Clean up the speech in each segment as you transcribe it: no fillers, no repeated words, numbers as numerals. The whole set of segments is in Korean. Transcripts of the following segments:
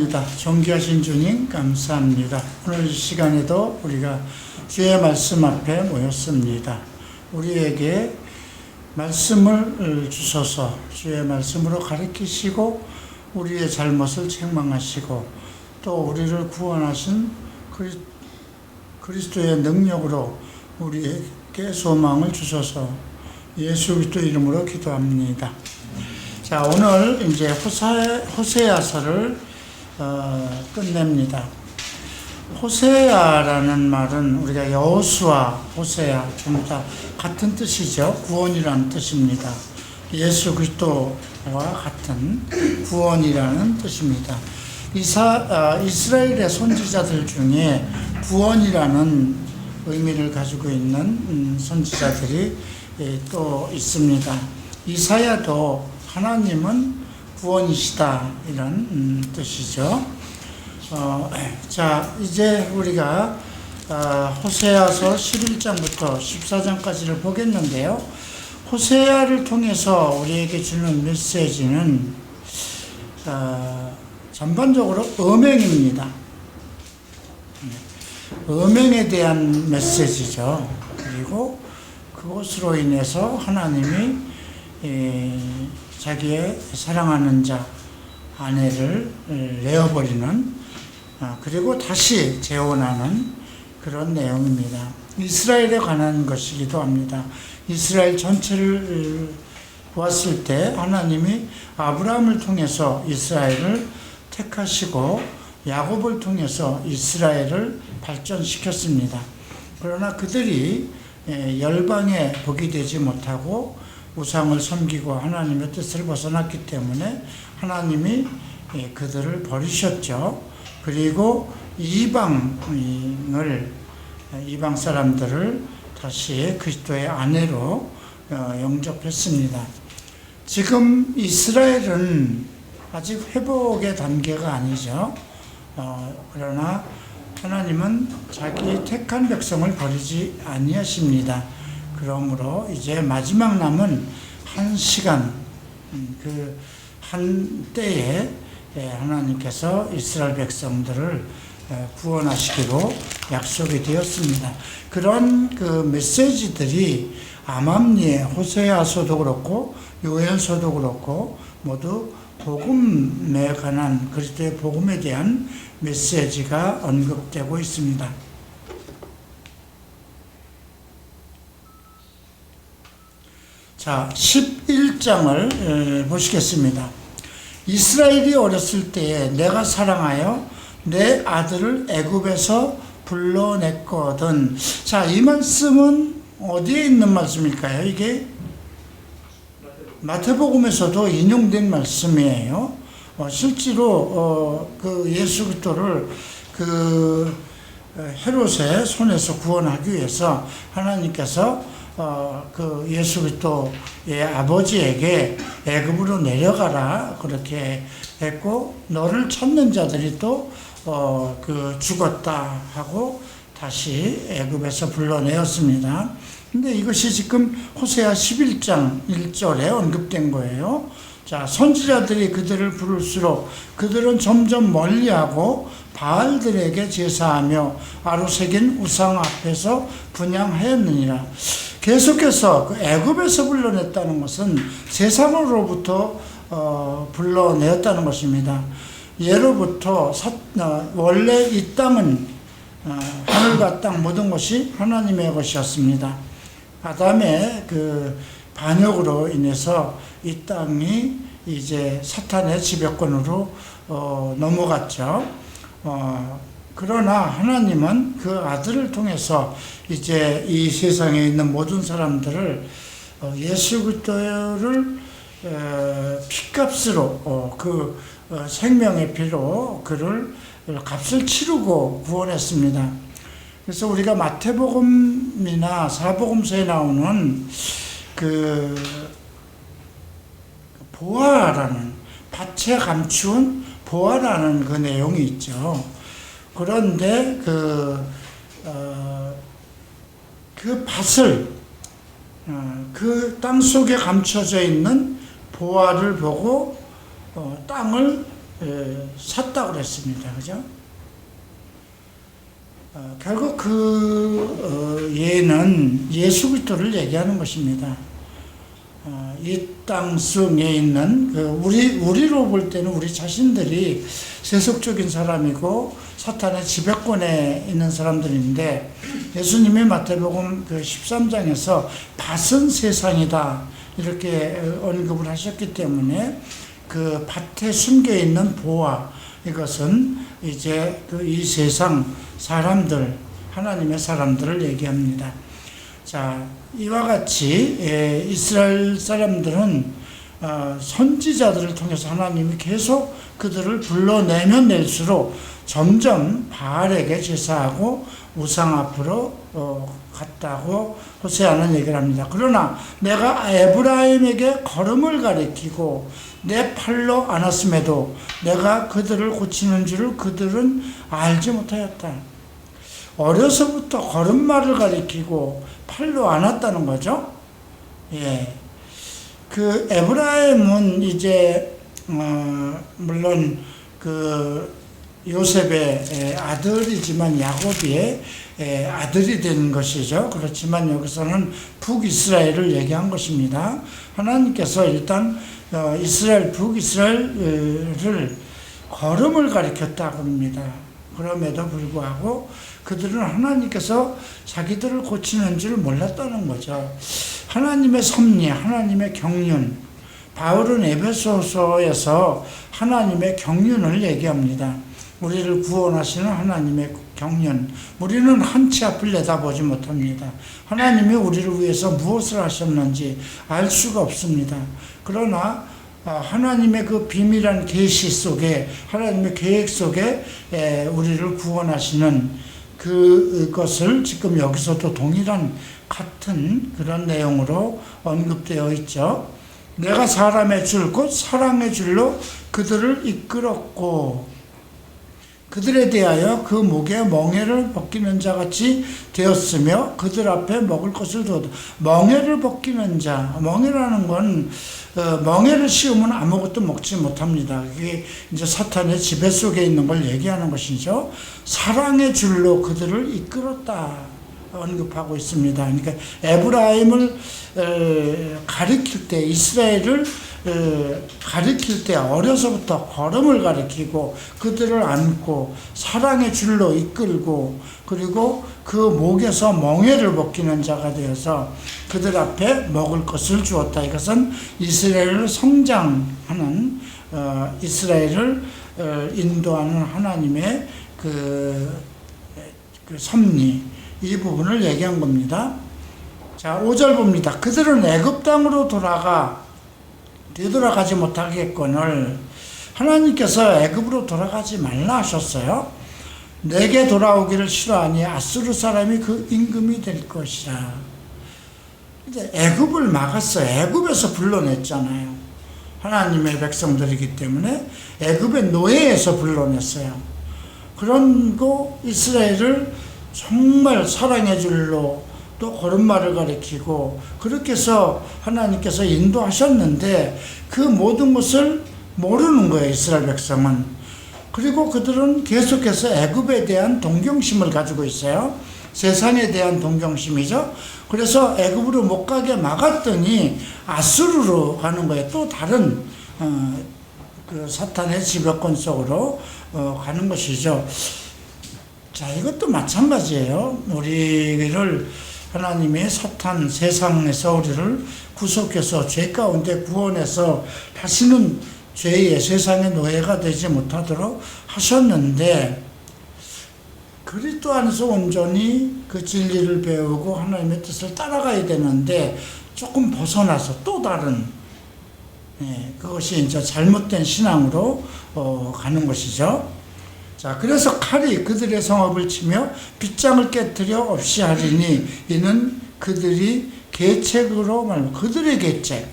감사합니다. 존귀하신 주님 감사합니다. 오늘 시간에도 우리가 주의 말씀 앞에 모였습니다. 우리에게 말씀을 주셔서 주의 말씀으로 가르치시고 우리의 잘못을 책망하시고 또 우리를 구원하신 그리스도의 능력으로 우리에게 소망을 주셔서 예수 그리스도 이름으로 기도합니다. 자, 오늘 이제 호세아서를 끝냅니다. 호세아라는 말은 우리가 여호수아, 호세아 전부 다 같은 뜻이죠. 구원이라는 뜻입니다. 예수 그리스도와 같은 구원이라는 뜻입니다. 이스라엘의 선지자들 중에 구원이라는 의미를 가지고 있는 선지자들이 또 있습니다. 이사야도 하나님은 구원이시다 이런 뜻이죠. 자, 이제 우리가 호세아서 11장부터 14장까지를 보겠는데요. 호세아를 통해서 우리에게 주는 메시지는 전반적으로 음행입니다. 음행에 대한 메시지죠. 그리고 그것으로 인해서 하나님이 자기의 사랑하는 자 아내를 내어버리는 그리고 다시 재혼하는 그런 내용입니다. 이스라엘에 관한 것이기도 합니다. 이스라엘 전체를 보았을 때 하나님이 아브라함을 통해서 이스라엘을 택하시고 야곱을 통해서 이스라엘을 발전시켰습니다. 그러나 그들이 열방의 복이 되지 못하고 우상을 섬기고 하나님의 뜻을 벗어났기 때문에 하나님이 그들을 버리셨죠. 그리고 이방 사람들을 다시 그리스도의 아내로 영접했습니다. 지금 이스라엘은 아직 회복의 단계가 아니죠. 그러나 하나님은 자기 택한 백성을 버리지 아니하십니다. 그러므로 이제 마지막 남은 한 시간, 그 한 때에 하나님께서 이스라엘 백성들을 구원하시기로 약속이 되었습니다. 그런 그 메시지들이 암암리에 호세아서도 그렇고 요엘서도 그렇고 모두 복음에 관한 그리스도의 복음에 대한 메시지가 언급되고 있습니다. 자, 11장을 보시겠습니다. 이스라엘이 어렸을 때에 내가 사랑하여 내 아들을 애굽에서 불러냈거든. 자, 이 말씀은 어디에 있는 말씀일까요? 이게 마태복음에서도 인용된 말씀이에요. 실제로 그 예수 그리스도를 그 헤롯의 손에서 구원하기 위해서 하나님께서 그 예수 그리스도의 아버지에게 애굽으로 내려가라 그렇게 했고, 너를 찾는 자들이 또 그 죽었다 하고 다시 애굽에서 불러내었습니다. 근데 이것이 지금 호세아 11장 1절에 언급된 거예요. 자, 선지자들이 그들을 부를수록 그들은 점점 멀리하고 바알들에게 제사하며 아로새긴 우상 앞에서 분향하였느니라. 계속해서 그 애굽에서 불러냈다는 것은 세상으로부터 불러내었다는 것입니다. 예로부터 원래 이 땅은 하늘과 땅 모든 것이 하나님의 것이었습니다. 아담의 그 반역으로 인해서 이 땅이 이제 사탄의 지배권으로 넘어갔죠. 그러나 하나님은 그 아들을 통해서 이제 이 세상에 있는 모든 사람들을 예수 그리스도를 피값으로 그 생명의 피로 그를 값을 치르고 구원했습니다. 그래서 우리가 마태복음이나 사복음서에 나오는 그 보화라는 밭에 감추운 보화라는 그 내용이 있죠. 그런데 그 밭을 그 땅 속에 감춰져 있는 보화를 보고 땅을 샀다고 그랬습니다. 그죠? 결국 예는 예수 그리스도를 얘기하는 것입니다. 이 땅속에 있는 우리로 볼 때는 우리 자신들이 세속적인 사람이고 사탄의 지배권에 있는 사람들인데, 예수님이 마태복음 13장에서 밭은 세상이다 이렇게 언급을 하셨기 때문에 그 밭에 숨겨 있는 보화, 이것은 이제 이 세상 사람들, 하나님의 사람들을 얘기합니다. 자, 이와 같이 이스라엘 사람들은 선지자들을 통해서 하나님이 계속 그들을 불러내면 낼수록 점점 바알에게 제사하고 우상 앞으로 갔다고 호세아는 얘기를 합니다. 그러나 내가 에브라임에게 걸음을 가리키고 내 팔로 안았음에도 내가 그들을 고치는 줄을 그들은 알지 못하였다. 어려서부터 걸음마를 가리키고 팔로 안았다는 거죠. 예. 그 에브라임은 이제 물론 그 요셉의 아들이지만 야곱의 아들이 된 것이죠. 그렇지만 여기서는 북이스라엘을 얘기한 것입니다. 하나님께서 일단 이스라엘, 북이스라엘을 걸음을 가리켰다고 합니다. 그럼에도 불구하고 그들은 하나님께서 자기들을 고치는 줄 몰랐다는 거죠. 하나님의 섭리, 하나님의 경륜, 바울은 에베소서에서 하나님의 경륜을 얘기합니다. 우리를 구원하시는 하나님의 경륜, 우리는 한치 앞을 내다보지 못합니다. 하나님이 우리를 위해서 무엇을 하셨는지 알 수가 없습니다. 그러나 하나님의 그 비밀한 계시 속에, 하나님의 계획 속에 우리를 구원하시는 그것을 지금 여기서도 동일한 같은 그런 내용으로 언급되어 있죠. 내가 사람의 줄, 곧 사랑의 줄로 그들을 이끌었고 그들에 대하여 그 목에 멍에를 벗기는 자같이 되었으며 그들 앞에 먹을 것을 두었다. 멍에를 벗기는 자, 멍에라는 건 멍에를 씌우면 아무것도 먹지 못합니다. 이게 이제 사탄의 지배 속에 있는 걸 얘기하는 것이죠. 사랑의 줄로 그들을 이끌었다 언급하고 있습니다. 그러니까 에브라임을 가리킬 때, 이스라엘을 가리킬 때 어려서부터 걸음을 가리키고 그들을 안고 사랑의 줄로 이끌고, 그리고 그 목에서 멍에를 벗기는 자가 되어서 그들 앞에 먹을 것을 주었다. 이것은 이스라엘을 성장하는, 이스라엘을 인도하는 하나님의 그 섭리, 이 부분을 얘기한 겁니다. 자, 5절 봅니다. 그들은 애굽 땅으로 되돌아가지 못하겠거늘 하나님께서 애굽으로 돌아가지 말라 하셨어요. 내게 돌아오기를 싫어하니 아수르 사람이 그 임금이 될 것이라. 이제 애굽을 막았어요. 애굽에서 불러냈잖아요. 하나님의 백성들이기 때문에 애굽의 노예에서 불러냈어요. 그런고 이스라엘을 정말 사랑의 줄로 또 걸음마를 가리키고 그렇게 해서 하나님께서 인도하셨는데 그 모든 것을 모르는 거예요, 이스라엘 백성은. 그리고 그들은 계속해서 애굽에 대한 동경심을 가지고 있어요. 세상에 대한 동경심이죠. 그래서 애굽으로 못 가게 막았더니 아수르로 가는 거예요. 또 다른 그 사탄의 지배권 속으로 가는 것이죠. 자, 이것도 마찬가지예요. 우리를 하나님의 사탄 세상에서 우리를 구속해서 죄 가운데 구원해서 다시는 죄의 세상의 노예가 되지 못하도록 하셨는데, 그리스도 안에서 온전히 그 진리를 배우고 하나님의 뜻을 따라가야 되는데 조금 벗어나서 또 다른, 그것이 이제 잘못된 신앙으로 가는 것이죠. 자, 그래서 칼이 그들의 성읍을 치며 빗장을 깨뜨려 없이 하리니 이는 그들이 계책으로 말하면 그들의 계책,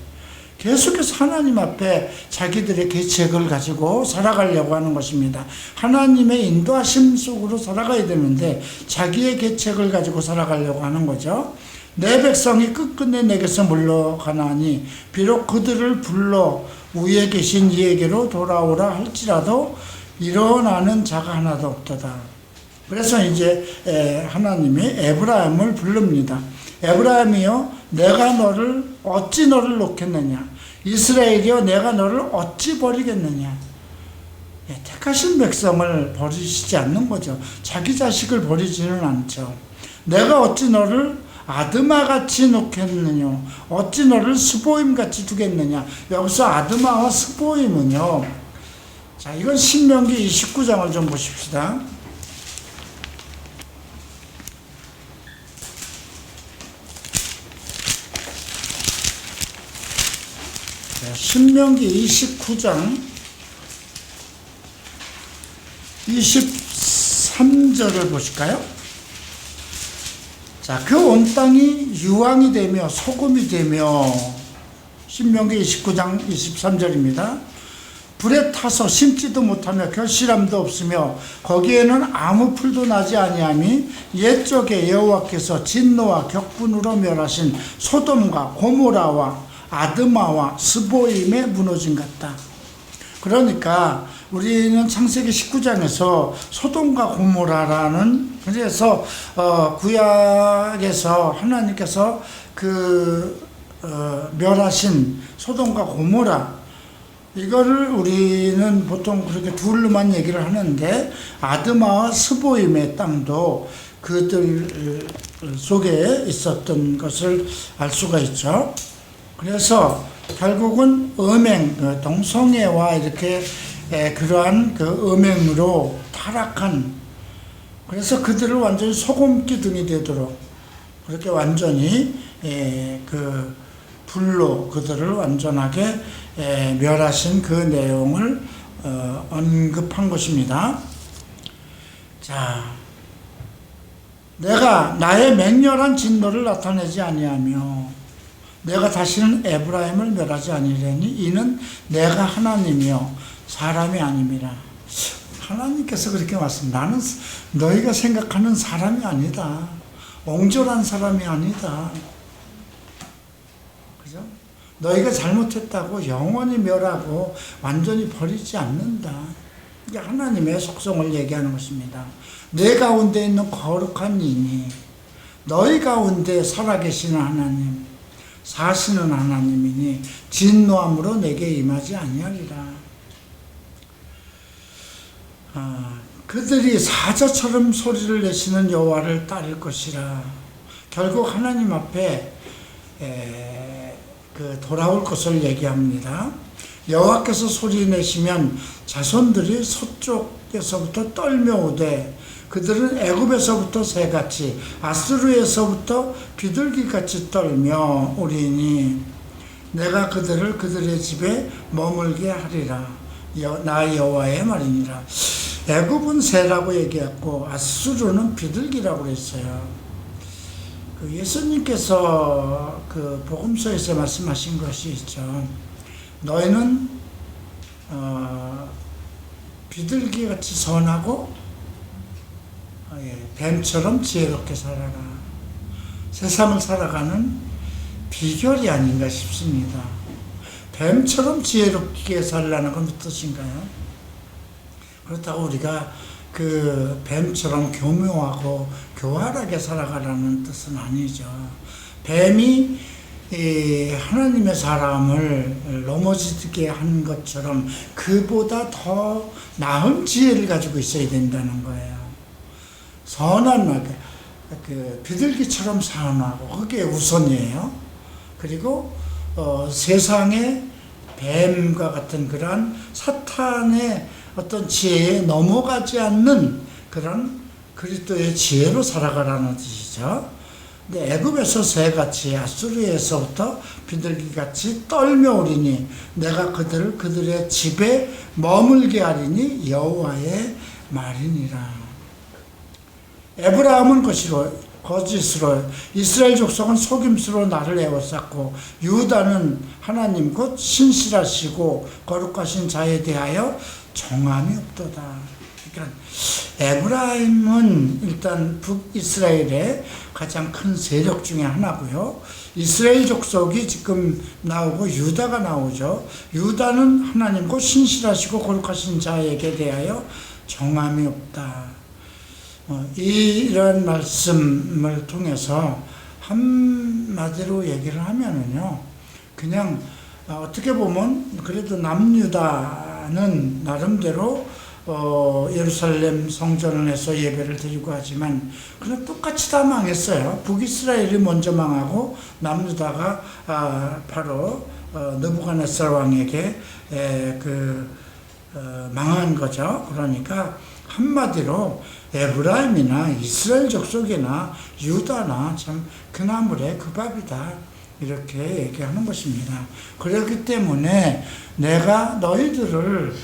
계속해서 하나님 앞에 자기들의 계책을 가지고 살아가려고 하는 것입니다. 하나님의 인도하심 속으로 살아가야 되는데 자기의 계책을 가지고 살아가려고 하는 거죠. 내 백성이 끝끝내 내게서 물러가나니 비록 그들을 불러 위에 계신 이에게로 돌아오라 할지라도 일어나는 자가 하나도 없도다. 그래서 이제 하나님이 에브라임을 부릅니다. 에브라임이여, 내가 어찌 너를 놓겠느냐? 이스라엘이여, 내가 너를 어찌 버리겠느냐? 택하신 백성을 버리시지 않는 거죠. 자기 자식을 버리지는 않죠. 내가 어찌 너를 아드마같이 놓겠느냐? 어찌 너를 스보임같이 두겠느냐? 여기서 아드마와 스보임은요, 자, 이건 신명기 29장을 좀 보십시다. 신명기 29장 23절을 보실까요? 자, 그 온 땅이 유황이 되며 소금이 되며, 신명기 29장 23절입니다. 불에 타서 심지도 못하며 결실함도 없으며 거기에는 아무 풀도 나지 아니하니 옛적에 여호와께서 진노와 격분으로 멸하신 소돔과 고모라와 아드마와 스보임에 무너진 같다. 그러니까 우리는 창세기 19장에서 소돔과 고모라라는, 그래서 구약에서 하나님께서 멸하신 소돔과 고모라, 이거를 우리는 보통 그렇게 둘로만 얘기를 하는데, 아드마와 스보임의 땅도 그들 속에 있었던 것을 알 수가 있죠. 그래서 결국은 음행, 동성애와 이렇게 그러한 그 음행으로 타락한, 그래서 그들을 완전히 소금기둥이 되도록 그렇게 완전히 그 불로 그들을 완전하게 멸하신 그 내용을 언급한 것입니다. 자, 내가 나의 맹렬한 진노를 나타내지 아니하며 내가 다시는 에브라임을 멸하지 아니하리니 이는 내가 하나님이요 사람이 아님이라. 하나님께서 그렇게 말씀, 나는 너희가 생각하는 사람이 아니다. 옹졸한 사람이 아니다. 그죠? 너희가 잘못했다고 영원히 멸하고 완전히 버리지 않는다. 이게 하나님의 속성을 얘기하는 것입니다. 내 가운데 있는 거룩한 이니, 너희 가운데 살아계시는 하나님, 사시는 하나님이니 진노함으로 내게 임하지 아니하리라. 그들이 사자처럼 소리를 내시는 여호와를 따를 것이라. 결국 하나님 앞에 돌아올 것을 얘기합니다. 여호와께서 소리 내시면 자손들이 서쪽에서부터 떨며 오되 그들은 애굽에서부터 새같이 아수르에서부터 비둘기같이 떨며 오리니 내가 그들을 그들의 집에 머물게 하리라. 나 여호와의 말이니라. 애굽은 새라고 얘기했고 아수르는 비둘기라고 그랬어요. 예수님께서 그 복음서에서 말씀하신 것이 있죠. 너희는 비둘기같이 선하고 뱀처럼 지혜롭게 살아라. 세상을 살아가는 비결이 아닌가 싶습니다. 뱀처럼 지혜롭게 살라는 건 뜻인가요? 그렇다고 우리가 그 뱀처럼 교묘하고 교활하게 살아가라는 뜻은 아니죠. 뱀이 하나님의 사람을 넘어지게 한 것처럼 그보다 더 나은 지혜를 가지고 있어야 된다는 거예요. 선한, 비둘기처럼 선하고, 그게 우선이에요. 그리고 세상의 뱀과 같은 그런 사탄의 어떤 지혜에 넘어가지 않는 그런 그리스도의 지혜로 살아가라는 뜻이죠. 근데 애굽에서 새같이 아수르에서부터 비둘기같이 떨며 오리니 내가 그들을 그들의 집에 머물게 하리니 여호와의 말이니라. 에브라임은 거짓으로, 이스라엘 족속은 속임수로 나를 에워쌌고 유다는 하나님 곧 신실하시고 거룩하신 자에 대하여 정함이 없도다. 그러니까 에브라임은 일단 북이스라엘의 가장 큰 세력 중에 하나고요. 이스라엘 족속이 지금 나오고 유다가 나오죠. 유다는 하나님과 신실하시고 거룩하신 자에게 대하여 정함이 없다. 이런 말씀을 통해서 한마디로 얘기를 하면은요, 그냥 어떻게 보면 그래도 남유다는 나름대로 예루살렘 성전에서 예배를 드리고 하지만 그냥 똑같이 다 망했어요. 북이스라엘이 먼저 망하고 남유다가 바로 느부갓네살 왕에게 망한 거죠. 그러니까 한마디로 에브라임이나 이스라엘 족속이나 유다나 참 그 나물에 그 밥이다, 이렇게 얘기하는 것입니다. 그렇기 때문에 내가 너희들을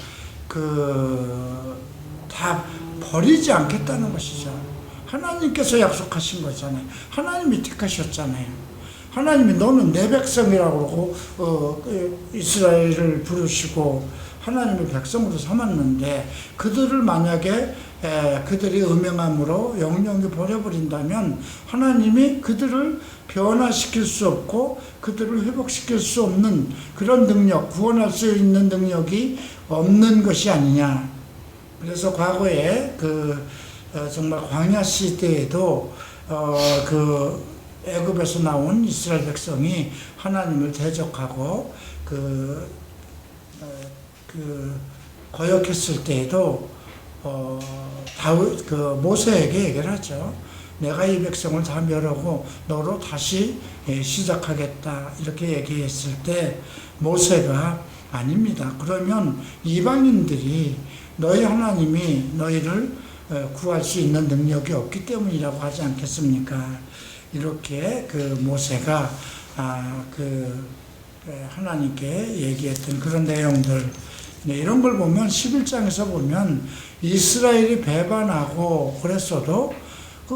다 버리지 않겠다는 것이죠. 하나님께서 약속하신 거잖아요. 하나님이 택하셨잖아요. 하나님이 너는 내 백성이라고 그러고 이스라엘을 부르시고 하나님의 백성으로 삼았는데, 그들을 만약에 그들이 음행함으로 영영히 버려버린다면 하나님이 그들을 변화시킬 수 없고 그들을 회복시킬 수 없는 그런 능력, 구원할 수 있는 능력이 없는 것이 아니냐. 그래서 과거에 정말 광야 시대에도 애굽에서 나온 이스라엘 백성이 하나님을 대적하고 거역했을 때에도 모세에게 얘기를 하죠. 내가 이 백성을 다 멸하고 너로 다시 시작하겠다, 이렇게 얘기했을 때 모세가 아닙니다. 그러면 이방인들이 너희 하나님이 너희를 구할 수 있는 능력이 없기 때문이라고 하지 않겠습니까? 이렇게 모세가 하나님께 얘기했던 그런 내용들, 이런 걸 보면 11장에서 보면 이스라엘이 배반하고 그랬어도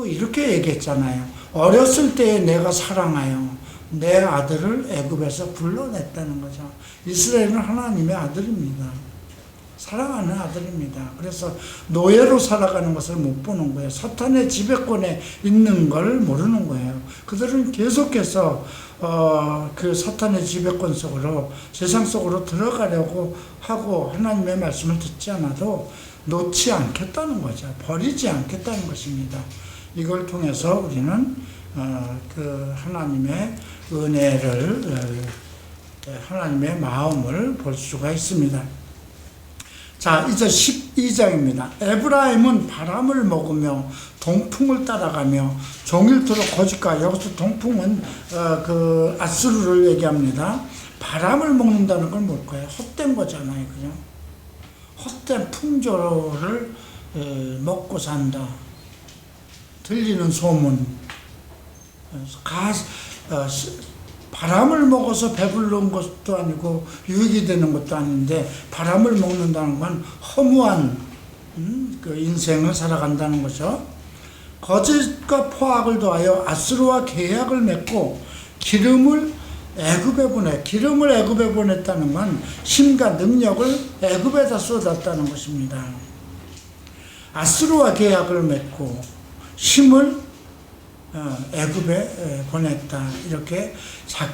이렇게 얘기했잖아요. 어렸을 때 내가 사랑하여 내 아들을 애굽에서 불러냈다는 거죠. 이스라엘은 하나님의 아들입니다. 사랑하는 아들입니다. 그래서 노예로 살아가는 것을 못 보는 거예요. 사탄의 지배권에 있는 걸 모르는 거예요. 그들은 계속해서 그 사탄의 지배권 속으로, 세상 속으로 들어가려고 하고 하나님의 말씀을 듣지 않아도 놓지 않겠다는 거죠. 버리지 않겠다는 것입니다. 이걸 통해서 우리는 하나님의 은혜를, 하나님의 마음을 볼 수가 있습니다. 자, 이제 12장입니다. 에브라임은 바람을 먹으며 동풍을 따라가며 종일토록 거짓과, 여기서 동풍은 아수르를 얘기합니다. 바람을 먹는다는 건 뭘까요? 헛된 거잖아요. 그냥 헛된 풍조를 먹고 산다. 들리는 소문, 바람을 먹어서 배부른 것도 아니고 유익이 되는 것도 아닌데, 바람을 먹는다는 건 허무한 인생을 살아간다는 거죠. 거짓과 포악을 더하여 아수르와 계약을 맺고 기름을 애굽에 보냈다는 건 힘과 능력을 애굽에다 쏟았다는 것입니다. 아수르와 계약을 맺고 힘을 애굽에 보냈다. 이렇게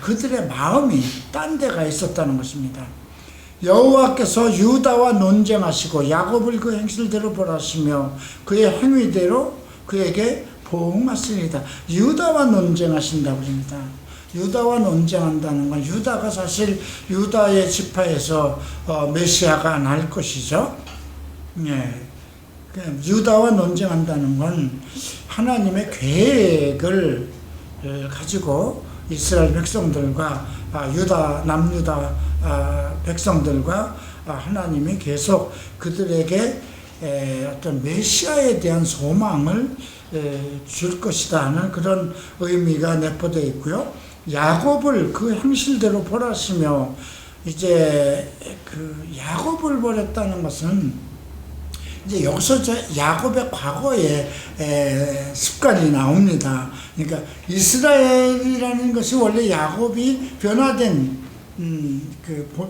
그들의 마음이 딴 데가 있었다는 것입니다. 여호와께서 유다와 논쟁하시고 야곱을 그 행실대로 벌하시며 그의 행위대로 그에게 보응하시리다. 유다와 논쟁하신다고 합니다. 유다와 논쟁한다는 건, 유다가 사실 유다의 지파에서 메시아가 날 것이죠. 유다와 논쟁한다는 건 하나님의 계획을 가지고 이스라엘 백성들과 남유다 백성들과 하나님이 계속 그들에게 어떤 메시아에 대한 소망을 줄 것이다 하는 그런 의미가 내포되어 있고요. 야곱을 그 행실대로 벌하시며, 이제 야곱을 벌했다는 것은 이제 여기서 야곱의 과거의 습관이 나옵니다. 그러니까 이스라엘이라는 것이 원래 야곱이 변화된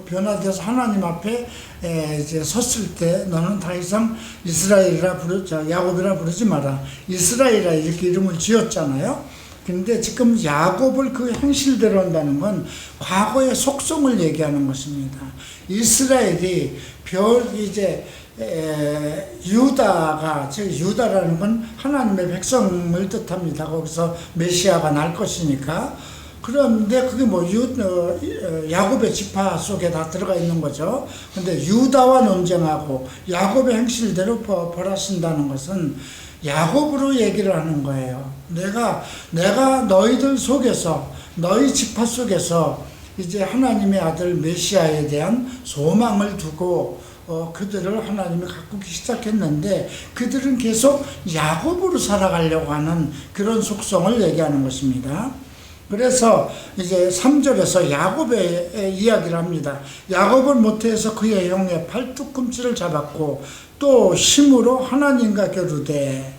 변화돼서 하나님 앞에 이제 섰을 때 너는 더 이상 이스라엘이라 야곱이라 부르지 마라. 이스라엘이라 이렇게 이름을 지었잖아요. 근데 지금 야곱을 그 행실대로 한다는 건 과거의 속성을 얘기하는 것입니다. 이스라엘이 유다가, 즉 유다라는 건 하나님의 백성을 뜻합니다. 거기서 메시아가 날 것이니까. 그런데 그게 야곱의 지파 속에 다 들어가 있는 거죠. 근데 유다와 논쟁하고 야곱의 행실대로 벌하신다는 것은 야곱으로 얘기를 하는 거예요. 내가 너희들 속에서, 너희 지파 속에서 이제 하나님의 아들 메시아에 대한 소망을 두고 그들을 하나님이 가꾸기 시작했는데 그들은 계속 야곱으로 살아가려고 하는 그런 속성을 얘기하는 것입니다. 그래서 이제 3절에서 야곱의 이야기를 합니다. 야곱은 모태에서 그의 형의 팔뚝꿈치를 잡았고 또 힘으로 하나님과 겨루되.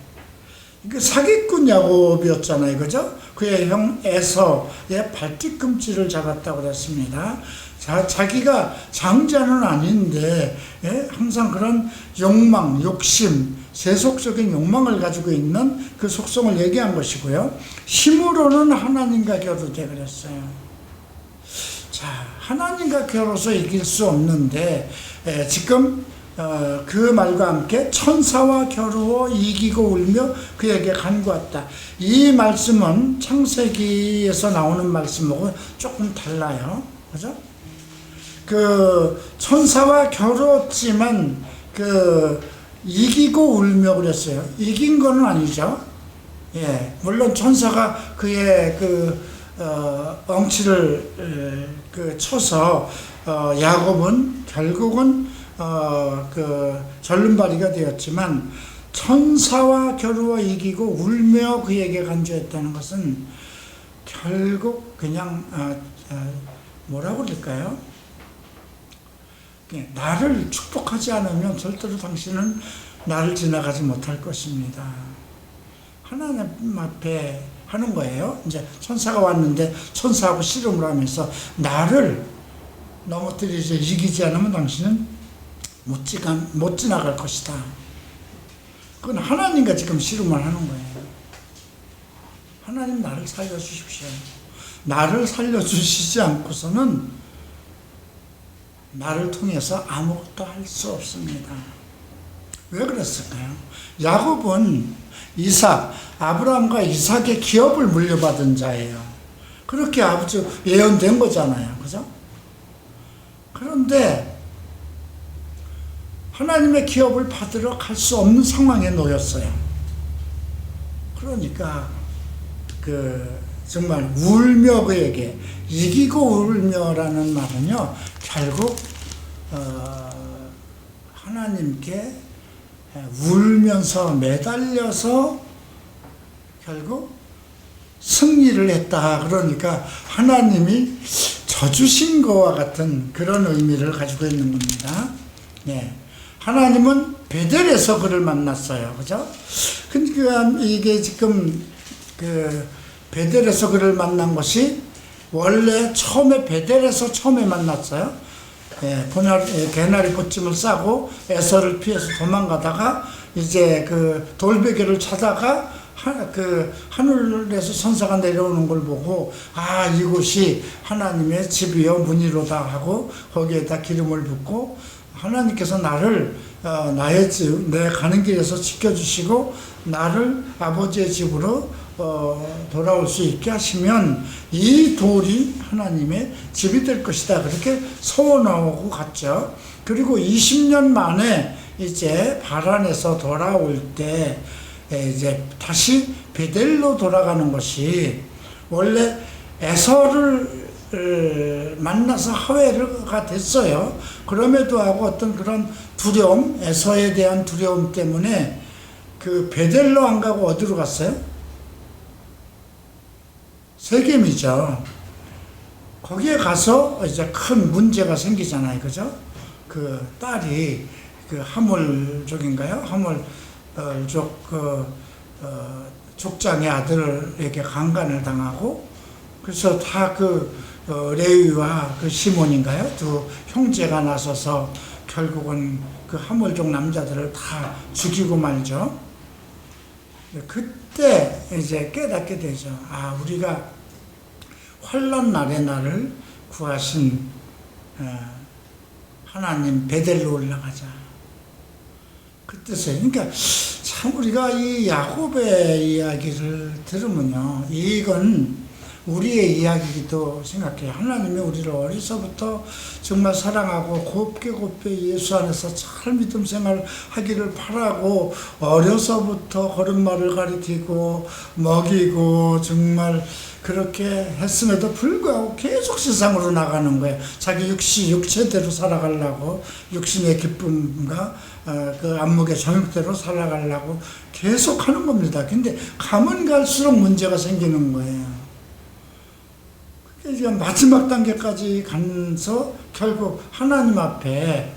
사기꾼 야곱이었잖아요, 그죠? 그의 형 에서의 발뒤꿈치를 잡았다고 그랬습니다. 자기가 장자는 아닌데 항상 그런 욕망, 욕심, 세속적인 욕망을 가지고 있는 그 속성을 얘기한 것이고요. 힘으로는 하나님과 겨루되 그랬어요. 자, 하나님과 겨뤄서 이길 수 없는데 지금 그 말과 함께 천사와 겨루어 이기고 울며 그에게 간구했다. 이 말씀은 창세기에서 나오는 말씀하고 조금 달라요. 그죠? 그 천사와 겨루었지만 이기고 울며 그랬어요. 이긴 거는 아니죠. 예, 물론 천사가 그의 엉치를 쳐서 야곱은 결국은 절름발이가 되었지만 천사와 겨루어 이기고 울며 그에게 간주했다는 것은 결국 그냥 뭐라고 그럴까요? 나를 축복하지 않으면 절대로 당신은 나를 지나가지 못할 것입니다. 하나님 앞에 하는 거예요. 이제 천사가 왔는데 천사하고 씨름을 하면서 나를 넘어뜨리지 이기지 않으면 당신은 못 지나갈 것이다. 그건 하나님과 지금 씨름을 하는 거예요. 하나님 나를 살려주십시오. 나를 살려주시지 않고서는 나를 통해서 아무것도 할 수 없습니다. 왜 그랬을까요? 야곱은 아브라함과 이삭의 기업을 물려받은 자예요. 그렇게 아주 예언된 거잖아요. 그죠? 그런데 하나님의 기업을 받으러 갈 수 없는 상황에 놓였어요. 그러니까 정말 울며 그에게, 이기고 울며라는 말은요 결국 하나님께 울면서 매달려서 결국 승리를 했다. 그러니까 하나님이 져주신 것과 같은 그런 의미를 가지고 있는 겁니다. 네. 하나님은 베델에서 그를 만났어요. 그죠? 그러니까 이게 지금 베델에서 그를 만난 것이 원래 베델에서 처음에 만났어요. 개나리 꽃찜을 싸고 에서를 피해서 도망가다가 이제 돌베개를 찾다가 하늘에서 천사가 내려오는 걸 보고 이곳이 하나님의 집이요 문이로다 하고 거기에다 기름을 붓고 하나님께서 나를 나의 집, 내 가는 길에서 지켜주시고 나를 아버지의 집으로 돌아올 수 있게 하시면 이 돌이 하나님의 집이 될 것이다. 그렇게 소원하고 갔죠. 그리고 20년 만에 이제 바란에서 돌아올 때 이제 다시 베델로 돌아가는 것이 원래 에서를 만나서 하회가 됐어요. 그럼에도 하고 어떤 그런 두려움, 에서에 대한 두려움 때문에 베델로 안 가고 어디로 갔어요? 세겜이죠. 거기에 가서 이제 큰 문제가 생기잖아요. 그죠? 딸이 하몰족인가요? 하몰족 족장의 아들에게 강간을 당하고 그래서 다 레위와 그 시몬인가요? 두 형제가 나서서 결국은 그 하물족 남자들을 다 죽이고 말죠. 그때 이제 깨닫게 되죠. 아, 우리가 환난 날에 나를 구하신 하나님 베델로 올라가자. 그 뜻이에요. 그러니까 참 우리가 이 야곱의 이야기를 들으면요, 이건 우리의 이야기기도 생각해요. 하나님이 우리를 어려서부터 정말 사랑하고 곱게 예수 안에서 잘 믿음 생활 하기를 바라고 어려서부터 걸음마를 가리키고 먹이고 정말 그렇게 했음에도 불구하고 계속 세상으로 나가는 거예요. 자기 육체대로 살아가려고, 육신의 기쁨과 그 안목의 정욕대로 살아가려고 계속 하는 겁니다. 근데 가면 갈수록 문제가 생기는 거예요. 이제 마지막 단계까지 가면서 결국 하나님 앞에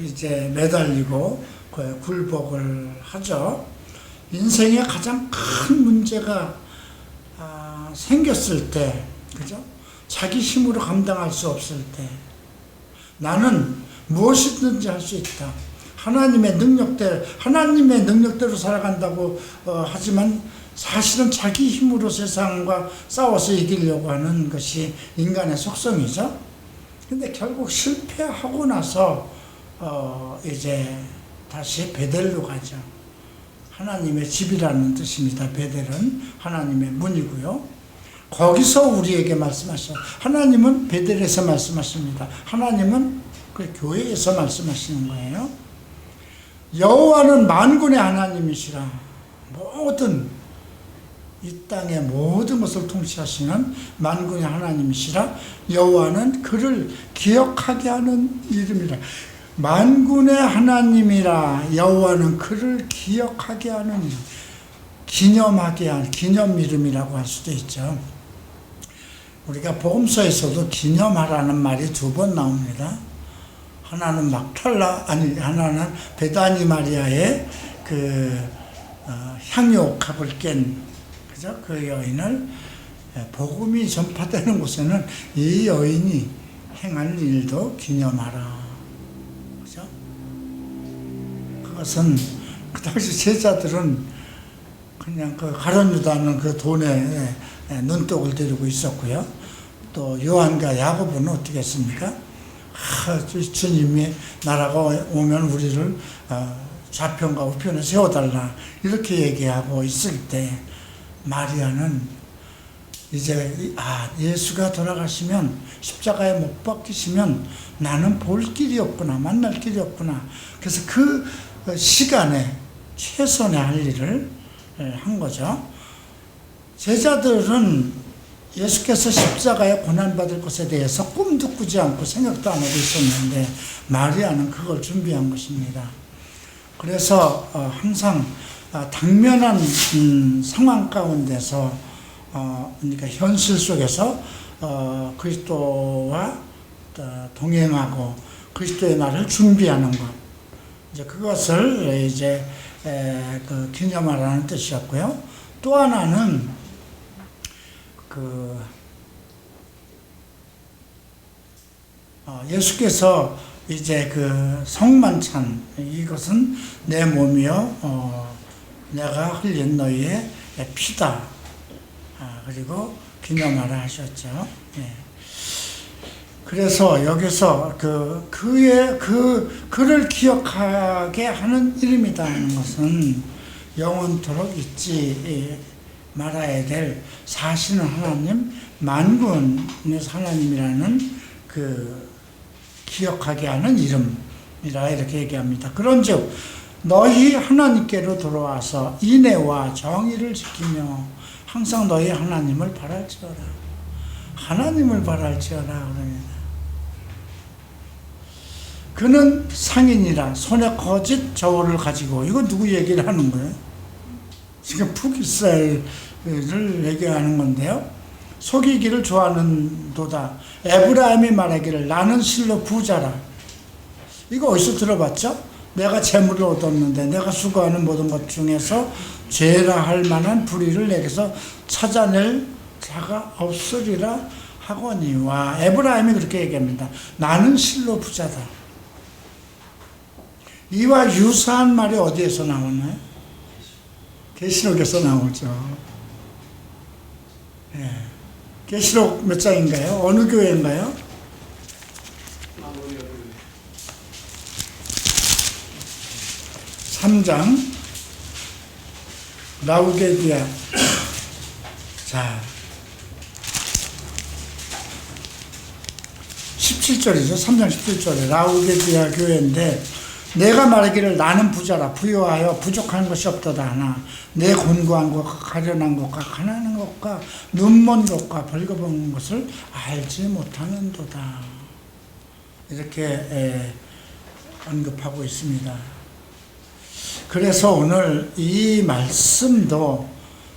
이제 매달리고 굴복을 하죠. 인생에 가장 큰 문제가 생겼을 때, 그죠? 자기 힘으로 감당할 수 없을 때, 나는 무엇이든지 할 수 있다. 하나님의 능력대로 살아간다고 하지만 사실은 자기 힘으로 세상과 싸워서 이기려고 하는 것이 인간의 속성이죠. 근데 결국 실패하고 나서 이제 다시 베델로 가죠. 하나님의 집이라는 뜻입니다. 베델은 하나님의 문이고요. 거기서 우리에게 말씀하셔요. 하나님은 베델에서 말씀하십니다. 하나님은 그 교회에서 말씀하시는 거예요. 여호와는 만군의 하나님이시라. 모든 이 땅의 모든 것을 통치하시는 만군의 하나님이시라. 여호와는 그를 기억하게 하는 이름이라. 만군의 하나님이라. 여호와는 그를 기억하게 하는, 기념하게 하는, 기념 이름이라고 할 수도 있죠. 우리가 복음서에서도 기념하라는 말이 2번 나옵니다. 하나는 하나는 베다니 마리아의 향유옥합을 깬 그 여인을, 복음이 전파되는 곳에는 이 여인이 행한 일도 기념하라. 그죠? 그것은 그 당시 제자들은 그냥 가룟 유다는 그 돈에 눈독을 들이고 있었고요. 또 요한과 야고보는 어떻게 했습니까? 주님이 나라가 오면 우리를 좌편과 우편에 세워달라, 이렇게 얘기하고 있을 때 마리아는 이제 예수가 돌아가시면, 십자가에 못 박히시면 나는 볼 길이 없구나, 만날 길이 없구나. 그래서 그 시간에 최선의 할 일을 한 거죠. 제자들은 예수께서 십자가에 고난받을 것에 대해서 꿈도 꾸지 않고 생각도 안 하고 있었는데 마리아는 그걸 준비한 것입니다. 그래서 항상 당면한 상황 가운데서, 그러니까 현실 속에서 그리스도와 동행하고 그리스도의 날을 준비하는 것, 이제 그것을 이제 기념하라는 뜻이었고요. 또 하나는 예수께서 이제 성만찬, 이것은 내 몸이요 내가 흘린 너희의 피다. 그리고 기념하라 하셨죠. 예. 그래서 여기서 그를 기억하게 하는 이름이다 하는 것은 영원토록 잊지 말아야 될 사시는 하나님, 만군의 하나님이라는 기억하게 하는 이름이라 이렇게 얘기합니다. 그런즉 너희 하나님께로 돌아와서 인애와 정의를 지키며 항상 너희 하나님을 바랄지어라. 하나님을 바랄지어라 그럽니다. 그는 상인이라 손에 거짓 저울을 가지고, 이거 누구 얘기를 하는 거예요? 지금 북이스라엘을 얘기하는 건데요. 속이기를 좋아하는도다. 에브라임이 말하기를 나는 실로 부자라. 이거 어디서 들어봤죠? 내가 재물을 얻었는데 내가 수고하는 모든 것 중에서 죄라 할 만한 불의를 내게서 찾아낼 자가 없으리라 하거니와. 에브라임이 그렇게 얘기합니다. 나는 실로 부자다. 이와 유사한 말이 어디에서 나오나요? 계시록에서 나오죠. 예. 계시록 몇 장인가요? 어느 교회인가요? 3장 라우디게아. 자, 17절이죠. 3장 17절에 라우디게아 교회인데, 내가 말하기를 나는 부자라 부유하여 부족한 것이 없도다 하나 내 곤고한 것과 가련한 것과 가난한 것과 눈먼 것과 벌거벗은 것을 알지 못하는도다. 이렇게 언급하고 있습니다. 그래서 오늘 이 말씀도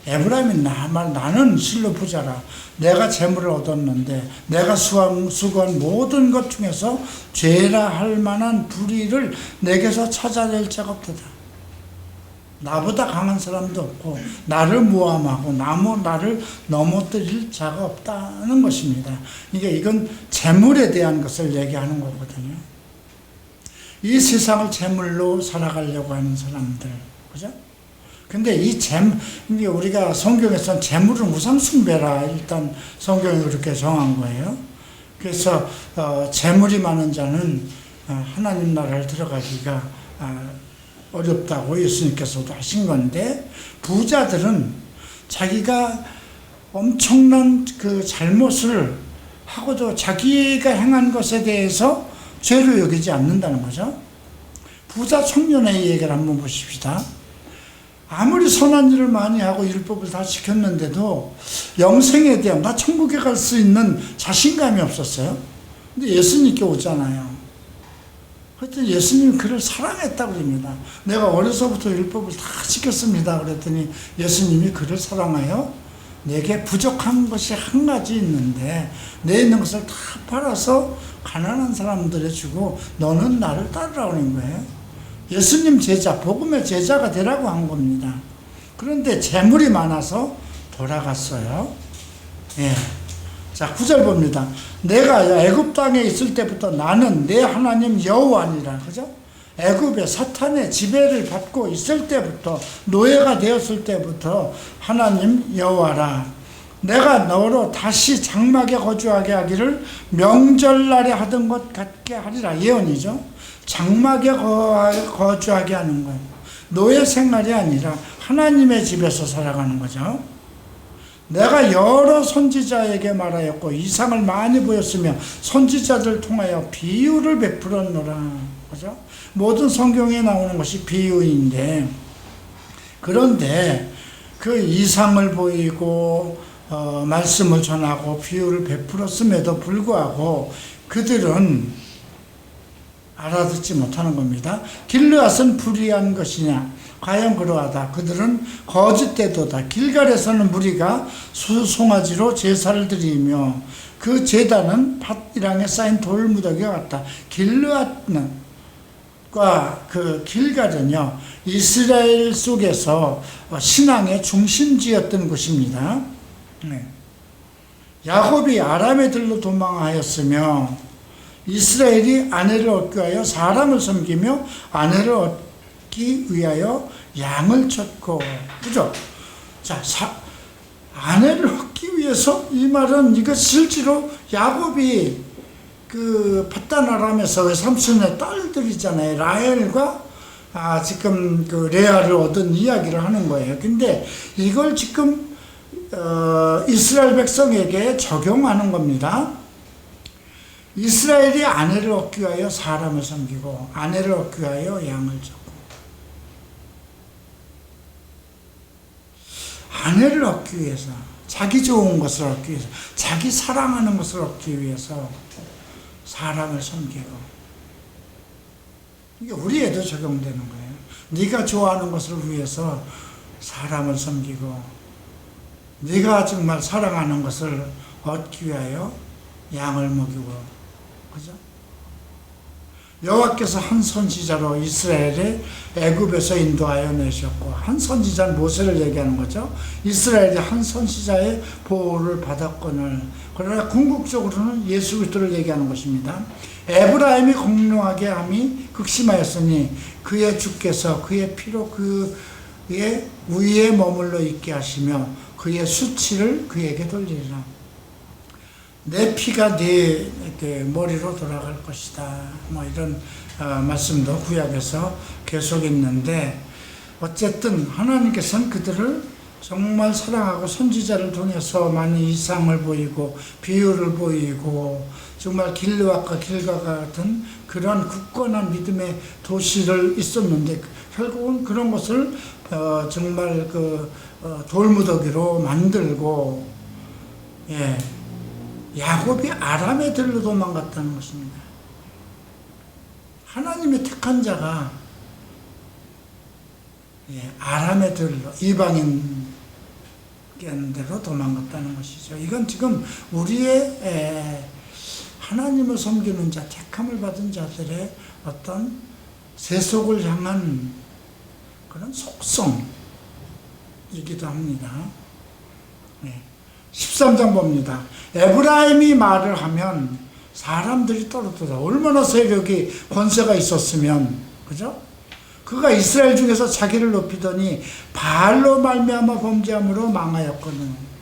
에브라임이 나는 실로 부자라. 내가 재물을 얻었는데 내가 수고한 모든 것 중에서 죄라 할 만한 불의를 내게서 찾아낼 자가 없다. 나보다 강한 사람도 없고 나를 모함하고 나를 넘어뜨릴 자가 없다는 것입니다. 이건 재물에 대한 것을 얘기하는 거거든요. 이 세상을 재물로 살아가려고 하는 사람들, 그죠? 근데 이게 우리가 성경에서는 재물은 우상숭배라 일단 성경이 그렇게 정한 거예요. 그래서 재물이 많은 자는 하나님 나라를 들어가기가 어렵다고 예수님께서도 하신 건데, 부자들은 자기가 엄청난 그 잘못을 하고도 자기가 행한 것에 대해서 죄로 여기지 않는다는 거죠. 부자 청년의 얘기를 한번 보십시다. 아무리 선한 일을 많이 하고 율법을 다 지켰는데도 영생에 대한, 나 천국에 갈 수 있는 자신감이 없었어요. 근데 예수님께 오잖아요. 그랬더니 예수님이 그를 사랑했다고 그럽니다. 내가 어려서부터 율법을 다 지켰습니다. 그랬더니 예수님이 그를 사랑하여 내게 부족한 것이 한 가지 있는데 내 있는 것을 다 팔아서 가난한 사람들에 주고 너는 나를 따르라는 거예요. 예수님 제자, 복음의 제자가 되라고 한 겁니다. 그런데 재물이 많아서 돌아갔어요. 예. 자, 9절 봅니다. 내가 애굽 땅에 있을 때부터 나는 내 하나님 여호와니라. 그죠? 애굽에 사탄의 지배를 받고 있을 때부터, 노예가 되었을 때부터 하나님 여호와라. 내가 너로 다시 장막에 거주하게 하기를 명절날에 하던 것 같게 하리라. 예언이죠. 장막에 거주하게 하는 거예요. 노예 생활이 아니라 하나님의 집에서 살아가는 거죠. 내가 여러 선지자에게 말하였고 이상을 많이 보였으며 선지자들 통하여 비유를 베풀었노라. 그죠? 모든 성경에 나오는 것이 비유인데, 그런데 그 이상을 보이고 말씀을 전하고 비유를 베풀었음에도 불구하고 그들은 알아듣지 못하는 겁니다. 길르앗은 불의한 것이냐? 과연 그러하다. 그들은 거짓되도다. 길갈에서는 무리가 송아지로 제사를 드리며 그 제단은 밭이랑에 쌓인 돌무더기와 같다. 길르앗과 그 길갈은요, 이스라엘 속에서 신앙의 중심지였던 곳입니다. 야곱이 아람에 들로 도망하였으며 이스라엘이 아내를 얻기 위하여 사람을 섬기며 아내를 얻기 위하여 양을 쳤고, 그죠? 자, 아내를 얻기 위해서, 이 말은 이거 실제로 야곱이 그 paddan 아람에서 삼손의 딸들이잖아요. 라헬과 지금 그 레아를 얻은 이야기를 하는 거예요. 근데 이걸 지금 이스라엘 백성에게 적용하는 겁니다. 이스라엘이 아내를 얻기 위하여 사람을 섬기고 아내를 얻기 위하여 양을 줬고, 아내를 얻기 위해서, 자기 좋은 것을 얻기 위해서, 자기 사랑하는 것을 얻기 위해서 사람을 섬기고, 이게 우리에도 적용되는 거예요. 네가 좋아하는 것을 위해서 사람을 섬기고, 네가 정말 사랑하는 것을 얻기 위하여 양을 먹이고, 그죠? 여호와께서 한 선지자로 이스라엘을 애굽에서 인도하여 내셨고, 한 선지자는 모세를 얘기하는 거죠. 이스라엘이 한 선지자의 보호를 받았거늘. 그러나 궁극적으로는 예수 그리스도를 얘기하는 것입니다. 에브라임이 공명하게 함이 극심하였으니 그의 주께서 그의 피로 그의 위에 머물러 있게 하시며 그의 수치를 그에게 돌리리라. 내 피가 네 머리로 돌아갈 것이다. 뭐 이런 말씀도 구약에서 계속 있는데, 어쨌든 하나님께서는 그들을 정말 사랑하고 선지자를 통해서 많은 이상을 보이고 비유를 보이고 정말 길르앗과 길가 같은 그런 굳건한 믿음의 도시를 있었는데, 결국은 그런 것을 정말 돌무더기로 만들고, 예, 야곱이 아람에 들러 도망갔다는 것입니다. 하나님의 택한 자가 아람에 들러 이방인 데로 도망갔다는 것이죠. 이건 지금 우리의 하나님을 섬기는 자, 택함을 받은 자들의 어떤 세속을 향한 그런 속성이기도 합니다. 13장 봅니다. 에브라임이 말을 하면 사람들이 떨어뜨려. 얼마나 세력이 권세가 있었으면, 그죠? 그가 이스라엘 중에서 자기를 높이더니 바알로 말미암아 범죄함으로 망하였거든.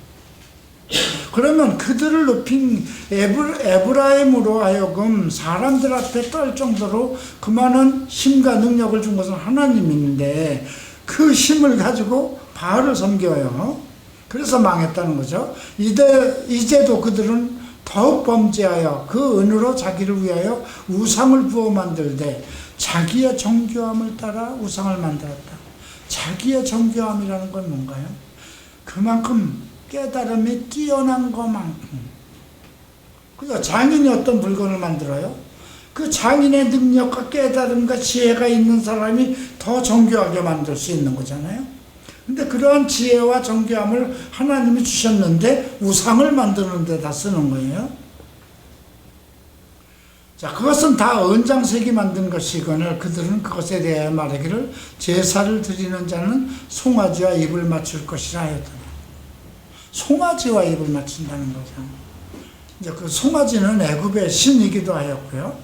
그러면 그들을 높인 에브라임으로 하여금 사람들 앞에 떨 정도로 그만한 힘과 능력을 준 것은 하나님인데, 그 힘을 가지고 바알을 섬겨요. 그래서 망했다는 거죠. 이제도 그들은 더욱 범죄하여 그 은으로 자기를 위하여 우상을 부어 만들되 자기의 정교함을 따라 우상을 만들었다. 자기의 정교함이라는 건 뭔가요? 그만큼 깨달음이 뛰어난 것만큼. 그죠? 장인이 어떤 물건을 만들어요? 그 장인의 능력과 깨달음과 지혜가 있는 사람이 더 정교하게 만들 수 있는 거잖아요. 근데 그러한 지혜와 정교함을 하나님이 주셨는데 우상을 만드는 데다 쓰는 거예요. 자, 그것은 다 언장색이 만든 것이거늘 그들은 그것에 대해 말하기를 제사를 드리는 자는 송아지와 입을 맞출 것이라 하였더라. 송아지와 입을 맞춘다는 거죠. 이제 그 송아지는 애굽의 신이기도 하였고요.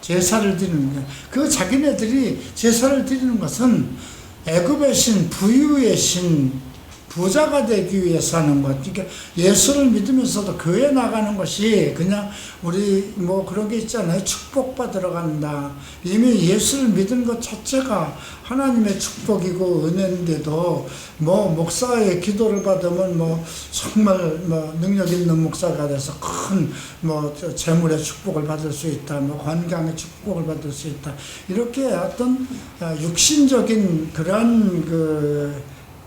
제사를 드리는 것. 그 자기네들이 제사를 드리는 것은 애굽의 신, 부유의 신, 부자가 되기 위해서 하는 것. 그러니까 예수를 믿으면서도 교회 나가는 것이 그냥 우리 뭐 그런 게 있잖아요. 축복받으러 간다. 이미 예수를 믿은 것 자체가 하나님의 축복이고 은혜인데도 뭐 목사의 기도를 받으면 뭐 정말 뭐 능력 있는 목사가 돼서 큰 뭐 재물의 축복을 받을 수 있다. 뭐 건강의 축복을 받을 수 있다. 이렇게 어떤 육신적인 그런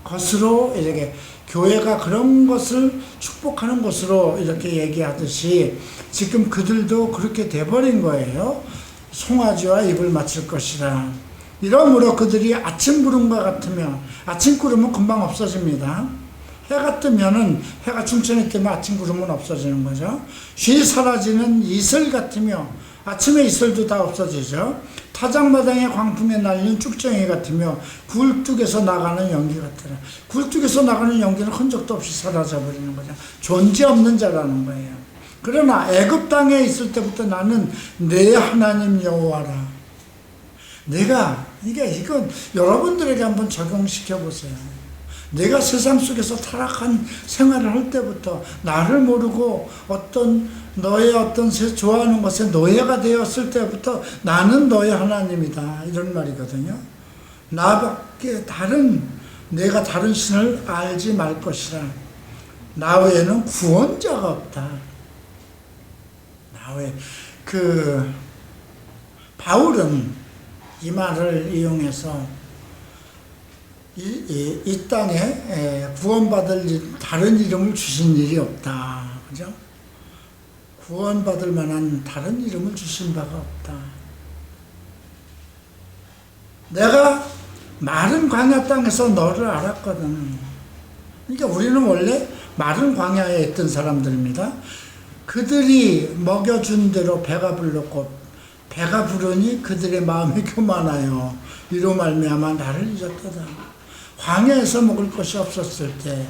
것으로 이렇게 교회가 그런 것을 축복하는 것으로 이렇게 얘기하듯이 지금 그들도 그렇게 돼버린 거예요. 송아지와 입을 맞출 것이라. 이러므로 그들이 아침 구름과 같으면, 아침 구름은 금방 없어집니다. 해가 뜨면은, 해가 충천히 뜨면 아침 구름은 없어지는 거죠. 쉬 사라지는 이슬 같으며, 아침에 이슬도 다 없어지죠. 타작마당의 광풍에 날리는 쭉정이 같으며 굴뚝에서 나가는 연기 같으라. 굴뚝에서 나가는 연기는 흔적도 없이 사라져버리는 거죠. 존재 없는 자라는 거예요. 그러나 애굽 땅에 있을 때부터 나는 내 하나님 여호와라. 이건 여러분들에게 한번 적용시켜 보세요. 내가 세상 속에서 타락한 생활을 할 때부터 나를 모르고 너의 좋아하는 것에 노예가 되었을 때부터 나는 너의 하나님이다. 이런 말이거든요. 나밖에 내가 다른 신을 알지 말 것이라. 나 외에는 구원자가 없다. 나 외에. 바울은 이 말을 이용해서 이 땅에 구원받을 다른 이름을 주신 일이 없다. 그죠? 구원받을 만한 다른 이름을 주신 바가 없다. 내가 마른 광야 땅에서 너를 알았거든. 그러니까 우리는 원래 마른 광야에 있던 사람들입니다. 그들이 먹여준 대로 배가 불렀고 배가 부르니 그들의 마음이 교만하여 이로 말미암아 나를 잊었도다. 광야에서 먹을 것이 없었을 때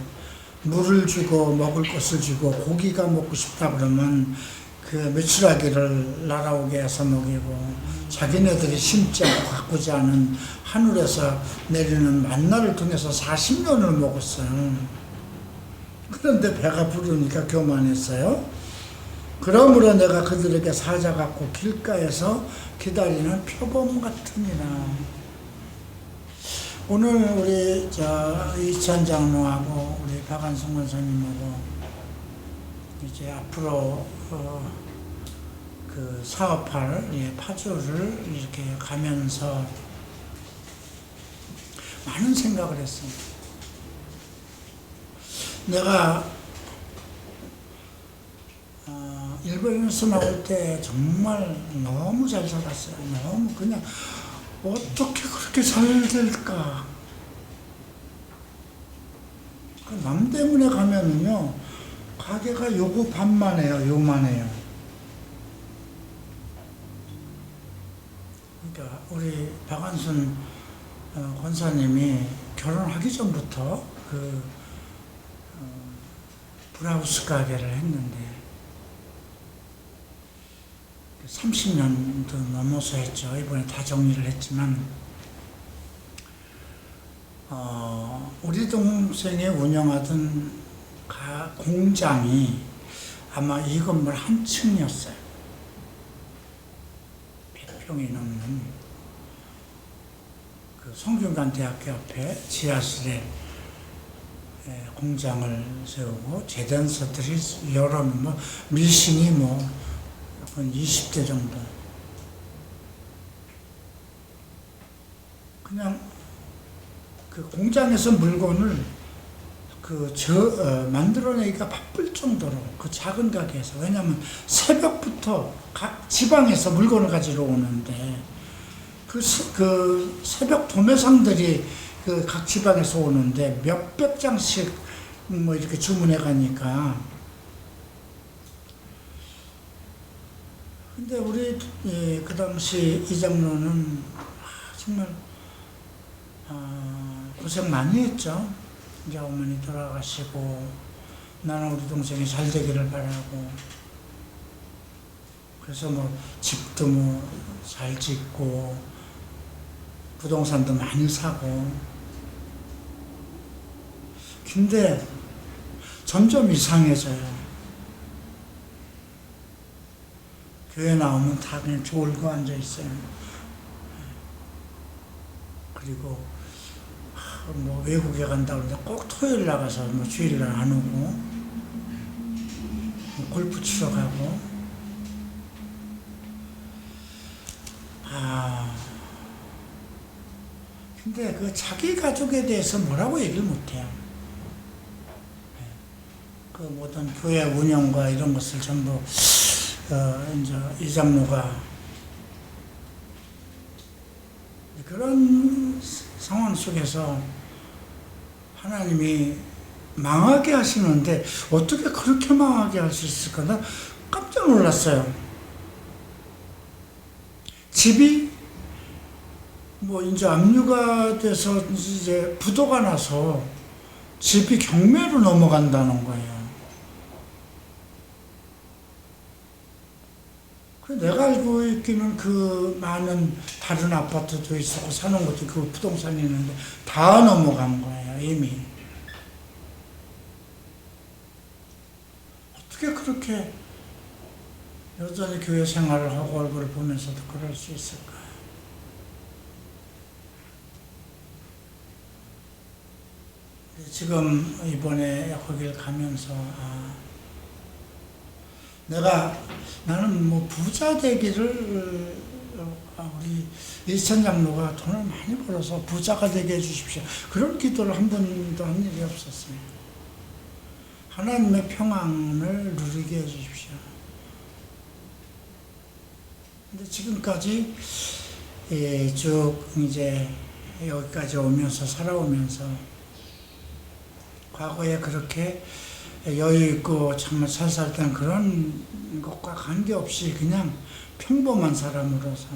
물을 주고 먹을 것을 주고 고기가 먹고 싶다 그러면 그 메추라기를 날아오게 해서 먹이고 자기네들이 심지 않고 가꾸지 않은 하늘에서 내리는 만나를 통해서 40년을 먹었어요. 그런데 배가 부르니까 교만했어요. 그러므로 내가 그들에게 사자 같고 길가에서 기다리는 표범 같으니라. 오늘 우리 이천 장로하고 우리 박한승 권사님하고 이제 앞으로 그 사업할 파주를 이렇게 가면서 많은 생각을 했습니다. 내가 일본에서 나올 때 정말 너무 잘 살았어요. 너무 그냥 어떻게 그렇게 잘 될까. 남대문에 가면은요, 가게가 요거 반만 해요. 요만해요. 그러니까 우리 박한순 권사님이 결혼하기 전부터 그 브라우스 가게를 했는데 30년도 넘어서 했죠. 이번에 다 정리를 했지만 우리 동생이 운영하던 공장이 아마 이 건물 한 층이었어요. 100평이 넘는 그 성균관대학교 앞에 지하실에 공장을 세우고 제단서들이 여러 밀신이 한 20대 정도. 그냥 그 공장에서 물건을 만들어내기가 바쁠 정도로 그 작은 가게에서. 왜냐하면 새벽부터 지방에서 물건을 가지러 오는데 그 새벽 도매상들이 그 각 지방에서 오는데 몇백 장씩 이렇게 주문해 가니까. 근데 우리 그 당시 이장로는 정말 고생 많이 했죠. 이제 어머니 돌아가시고 나는 우리 동생이 잘 되기를 바라고, 그래서 집도 잘 짓고 부동산도 많이 사고. 근데 점점 이상해져요. 교회 나오면 다 그냥 졸고 앉아 있어요. 그리고 외국에 간다 그러는데 꼭 토요일 나가서 주일날 안 오고, 골프 치러 가고. 근데 그 자기 가족에 대해서 뭐라고 얘기를 못해요. 그 모든 교회 운영과 이런 것을 전부 이제 이장로가 그런 상황 속에서 하나님이 망하게 하시는데 어떻게 그렇게 망하게 할 수 있을까? 나 깜짝 놀랐어요. 집이 이제 압류가 돼서 이제 부도가 나서 집이 경매로 넘어간다는 거예요. 내가 알고 있기는 그 많은 다른 아파트도 있었고 사는 것도 그 부동산이 있는데 다 넘어간 거예요, 이미. 어떻게 그렇게 여전히 교회 생활을 하고 얼굴을 보면서도 그럴 수 있을까? 지금 이번에 거길 가면서 나는 부자 되기를, 우리 이천 장로가 돈을 많이 벌어서 부자가 되게 해주십시오. 그런 기도를 한 번도 한 일이 없었어요. 하나님의 평안을 누리게 해주십시오. 근데 지금까지 쭉 이제 여기까지 오면서 살아오면서 과거에 그렇게 여유 있고 정말 잘 살 때는 그런 거 그것과 관계없이 그냥 평범한 사람으로서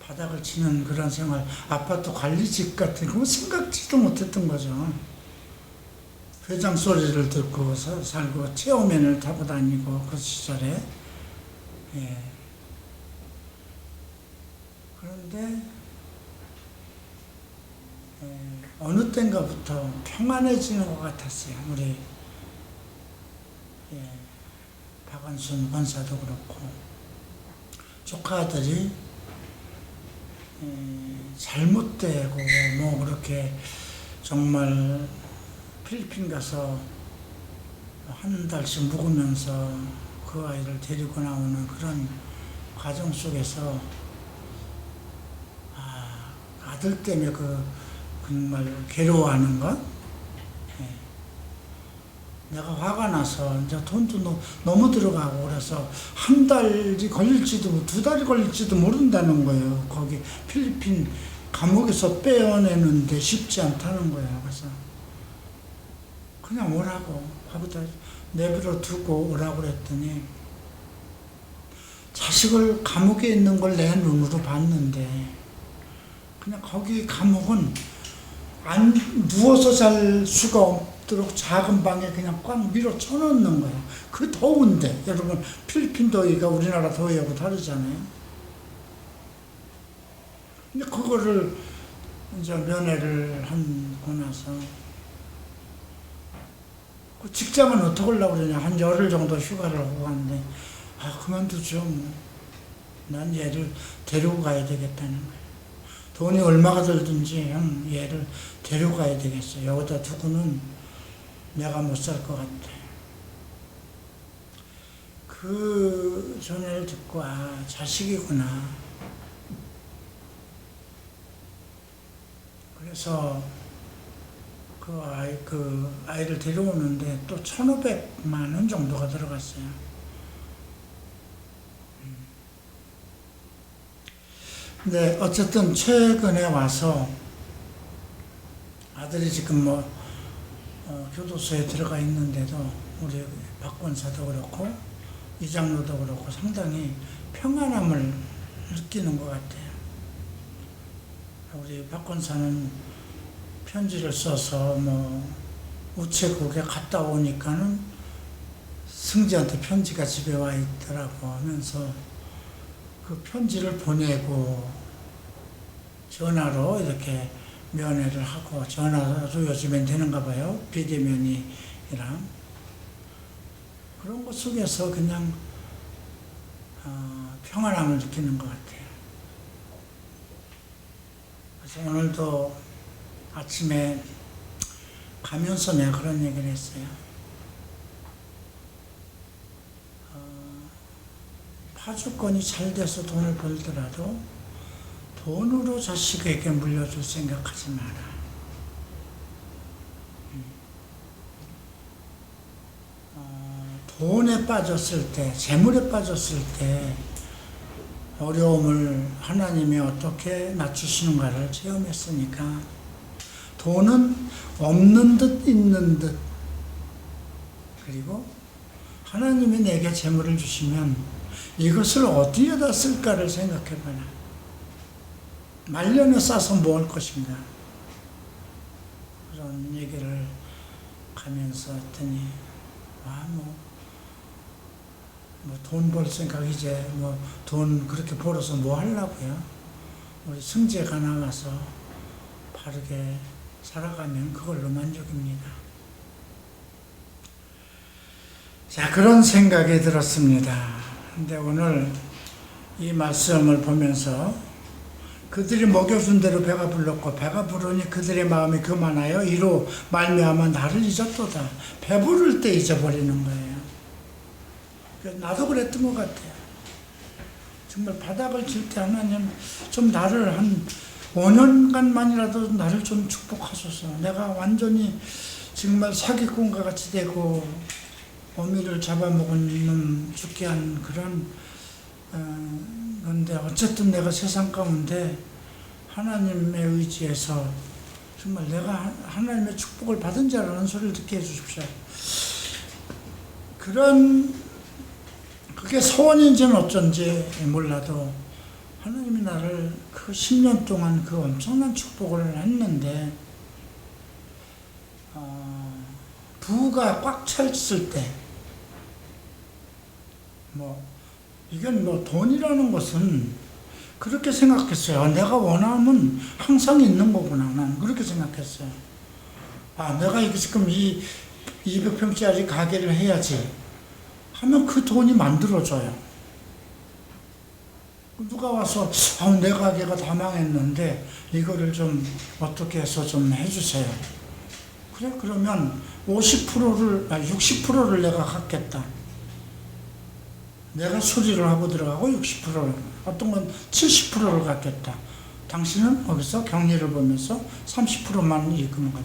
바닥을 치는 그런 생활, 아파트 관리직 같은 거 생각지도 못했던 거죠. 회장 소리를 듣고 살고 체어맨을 타고 다니고 그 시절에. 예. 그런데 어느 때인가부터 평안해지는 것 같았어요. 우리 박원순 권사도 그렇고 조카들이 잘못되고 뭐 그렇게 정말 필리핀 가서 한 달씩 묵으면서 그 아이를 데리고 나오는 그런 과정 속에서 아들 때문에 정말 괴로워하는 것, 내가 화가 나서 이제 돈도 너무 들어가고 그래서 한 달이 걸릴지도 2달이 걸릴지도 모른다는 거예요. 거기 필리핀 감옥에서 빼어내는데 쉽지 않다는 거예요. 그래서 그냥 오라고 하고다 내버려 두고 오라고 그랬더니 자식을 감옥에 있는 걸 내 눈으로 봤는데 그냥 거기 감옥은 누워서 잘 수가 없도록 작은 방에 그냥 꽉 밀어 쳐놓는 거예요. 그 더운데 여러분 필리핀 더위가 우리나라 더위하고 다르잖아요. 근데 그거를 이제 면회를 하고 나서 그 직장은 어떻게 하려고 그러냐. 한 열흘 정도 휴가를 하고 갔는데 그만두죠. 난 얘를 데리고 가야 되겠다는 거예요. 돈이 얼마가 들든지 얘를 데려가야 되겠어. 여기다 두고는 내가 못 살 것 같아. 그 전화를 듣고 자식이구나. 그래서 그 아이를 데려오는데 또 1,500만 원 정도가 들어갔어요. 근데 어쨌든 최근에 와서 아들이 지금 교도소에 들어가 있는데도 우리 박 권사도 그렇고 이장로도 그렇고 상당히 평안함을 느끼는 것 같아요. 우리 박 권사는 편지를 써서 우체국에 갔다 오니까는 승지한테 편지가 집에 와 있더라고 하면서 그 편지를 보내고 전화로 이렇게 면회를 하고 전화로 요즘엔 되는가 봐요. 비대면이랑 그런 것 속에서 그냥 평안함을 느끼는 것 같아요. 그래서 오늘도 아침에 가면서 내가 그런 얘기를 했어요. 파주권이 잘 돼서 돈을 벌더라도 돈으로 자식에게 물려줄 생각하지 마라. 돈에 빠졌을 때, 재물에 빠졌을 때 어려움을 하나님이 어떻게 낮추시는가를 체험했으니까 돈은 없는 듯 있는 듯, 그리고 하나님이 내게 재물을 주시면 이것을 어디에다 쓸까를 생각해봐라. 말년에 싸서 뭐 할 것인가. 그런 얘기를 가면서 했더니 돈 벌 생각 이제 돈 그렇게 벌어서 뭐 하려고요. 우리 승재가 나와서 바르게 살아가면 그걸로 만족입니다. 자, 그런 생각이 들었습니다. 근데 오늘 이 말씀을 보면서 그들이 먹여준 대로 배가 불렀고 배가 부르니 그들의 마음이 교만하여 이로 말미암아 나를 잊었도다. 배부를 때 잊어버리는 거예요. 나도 그랬던 것 같아요. 정말 바닥을 칠 때 하나님 좀 나를 한 5년간만이라도 나를 좀 축복하소서. 내가 완전히 정말 사기꾼과 같이 되고 어미를 잡아먹은 놈 죽게 한 그런 건데 어쨌든 내가 세상 가운데 하나님의 의지에서 정말 내가 하나님의 축복을 받은 자라는 소리를 듣게 해주십시오. 그런 그게 소원인지는 어쩐지 몰라도 하나님이 나를 그 10년 동안 그 엄청난 축복을 했는데, 부가 꽉 찼을 때, 이건 돈이라는 것은 그렇게 생각했어요. 내가 원하면 항상 있는 거구나. 나는 그렇게 생각했어요. 내가 지금 이 200평짜리 가게를 해야지 하면 그 돈이 만들어져요. 누가 와서 내 가게가 다 망했는데 이거를 좀 어떻게 해서 좀 해주세요. 그래, 그러면 60%를 내가 갖겠다. 내가 수리를 하고 들어가고 60%를, 어떤 건 70%를 갖겠다. 당신은 거기서 경리를 보면서 30%만 입금을 가져.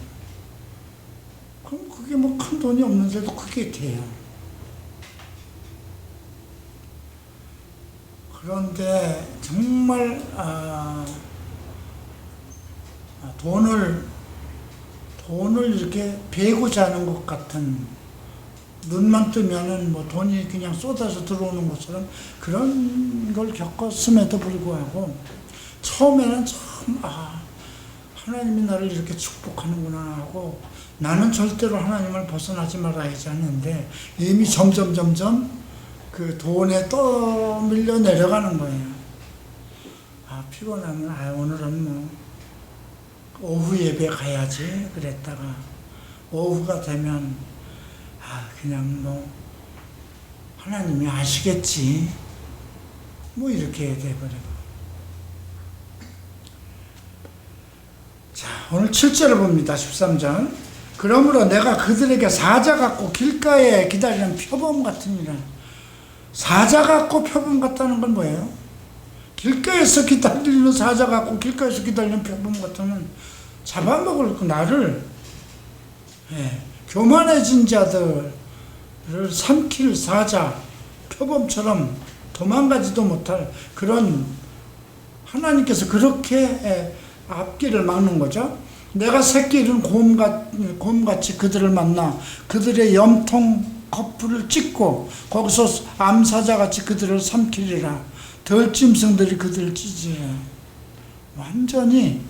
그럼 그게 큰 돈이 없는데도 그게 돼요. 그런데 정말 돈을 이렇게 베고자 하는 것 같은, 눈만 뜨면은 돈이 그냥 쏟아져 들어오는 것처럼 그런 걸 겪었음에도 불구하고 처음에는 참 하나님이 나를 이렇게 축복하는구나 하고, 나는 절대로 하나님을 벗어나지 말아야지 하는데 이미 점점 그 돈에 또 밀려 내려가는 거예요. 피곤하면 오늘은 오후 예배 가야지 그랬다가 오후가 되면 그냥 하나님이 아시겠지 이렇게 돼버리고. 자, 오늘 7절을 봅니다. 13절. 그러므로 내가 그들에게 사자 같고 길가에 기다리는 표범 같으니라. 사자 같고 표범 같다는 건 뭐예요? 길가에서 기다리는 사자 같고 길가에서 기다리는 표범 같으면 잡아먹을 나를, 교만해진 자들을 삼킬 사자, 표범처럼 도망가지도 못할 그런, 하나님께서 그렇게 앞길을 막는 거죠. 내가 새끼 잃은 곰같이 그들을 만나 그들의 염통 거풀을 찢고 거기서 암사자같이 그들을 삼키리라. 덜짐승들이 그들을 찢으리라. 완전히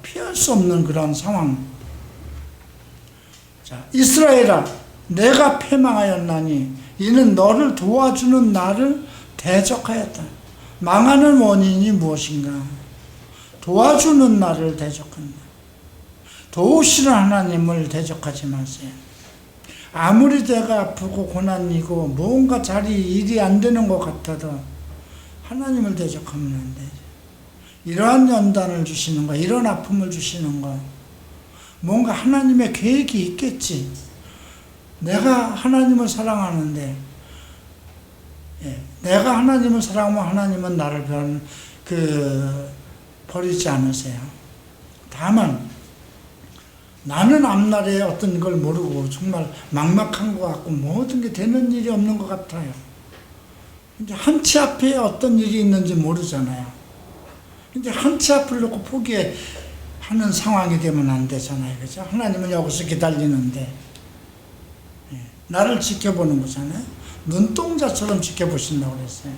피할 수 없는 그런 상황. 자, 이스라엘아, 내가 패망하였나니 이는 너를 도와주는 나를 대적하였다. 망하는 원인이 무엇인가? 도와주는 나를 대적한다. 도우시는 하나님을 대적하지 마세요. 아무리 내가 아프고 고난이고 뭔가 일이 안 되는 것 같아도 하나님을 대적하면 안 되죠. 이러한 연단을 주시는 거, 이런 아픔을 주시는 거, 뭔가 하나님의 계획이 있겠지. 내가 하나님을 사랑하는데, 내가 하나님을 사랑하면 하나님은 나를 버리지 않으세요. 다만 나는 앞날에 어떤 걸 모르고 정말 막막한 것 같고 모든 게 되는 일이 없는 것 같아요. 이제 한치 앞에 어떤 일이 있는지 모르잖아요. 이제 한치 앞을 놓고 포기하는 상황이 되면 안 되잖아요. 그죠? 하나님은 여기서 기다리는데, 나를 지켜보는 거잖아요. 눈동자처럼 지켜보신다고 그랬어요.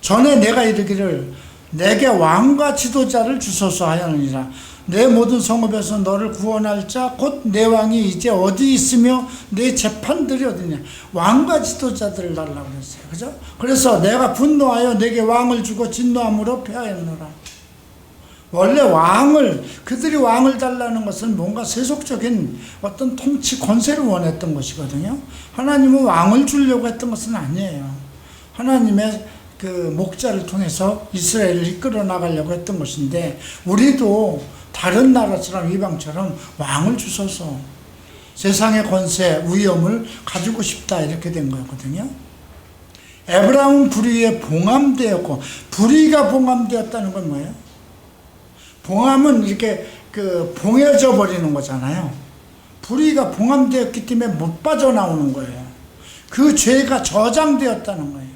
전에 내가 이르기를 내게 왕과 지도자를 주소서 하였느니라. 내 모든 성읍에서 너를 구원할 자 곧 내 왕이 이제 어디 있으며 내 재판들이 어디냐. 왕과 지도자들을 달라고 그랬어요. 그죠? 그래서 내가 분노하여 내게 왕을 주고 진노함으로 패하였노라. 원래 그들이 왕을 달라는 것은 뭔가 세속적인 어떤 통치 권세를 원했던 것이거든요. 하나님은 왕을 주려고 했던 것은 아니에요. 하나님의 그 목자를 통해서 이스라엘을 이끌어 나가려고 했던 것인데, 우리도 다른 나라처럼 이방처럼 왕을 주셔서 세상의 권세, 위엄을 가지고 싶다 이렇게 된 거거든요. 에브라임은 불의에 봉함되었고, 불의가 봉함되었다는 건 뭐예요? 봉함은 이렇게 봉해져 버리는 거잖아요. 불의가 봉함되었기 때문에 못 빠져나오는 거예요. 그 죄가 저장되었다는 거예요.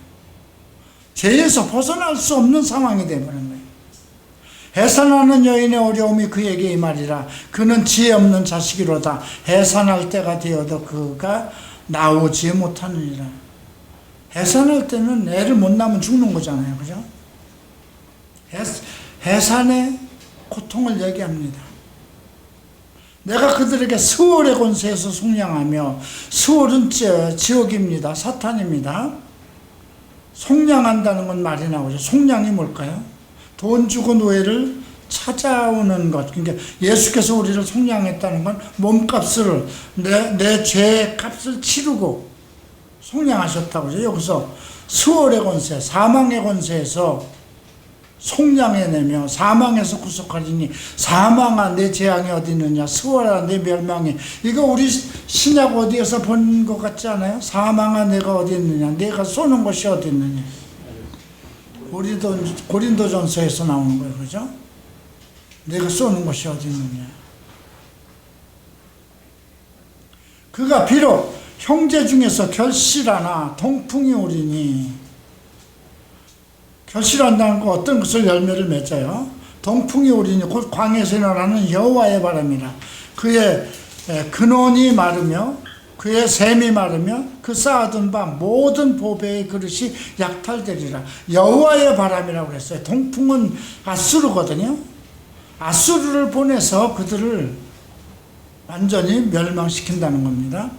죄에서 벗어날 수 없는 상황이 되어버린 거예요. 해산하는 여인의 어려움이 그에게 임하리라. 그는 지혜 없는 자식이로다. 해산할 때가 되어도 그가 나오지 못하느니라. 해산할 때는 애를 못 낳으면 죽는 거잖아요. 그죠? 해산의 고통을 얘기합니다. 내가 그들에게 스월의 권세에서 속량하며, 스월은 지옥입니다. 사탄입니다. 속량한다는 건 말이 나오죠. 속량이 뭘까요? 돈 주고 노예를 찾아오는 것. 그러니까 예수께서 우리를 속량했다는 건 몸값을, 내 죄의 값을 치르고 속량하셨다고 그러죠. 여기서 스월의 권세, 사망의 권세에서 속량해내며 사망에서 구속하리니, 사망아 내 재앙이 어디 있느냐, 스월아 내 멸망이. 이거 우리 신약 어디에서 본 것 같지 않아요? 사망아 내가 어디 있느냐, 내가 쏘는 것이 어디 있느냐. 고린도전서에서 나오는 거예요. 그죠? 내가 쏘는 것이 어디 있느냐. 그가 비록 형제 중에서 결실하나 동풍이 오리니, 결실한다는 거 어떤 것을 열매를 맺어요. 동풍이 오리니 곧 광야에서 일어나는 여호와의 바람이라. 그의 근원이 마르며 그의 샘이 마르며 그 쌓아둔 바 모든 보배의 그릇이 약탈되리라. 여호와의 바람이라고 그랬어요. 동풍은 아수르거든요. 아수르를 보내서 그들을 완전히 멸망시킨다는 겁니다.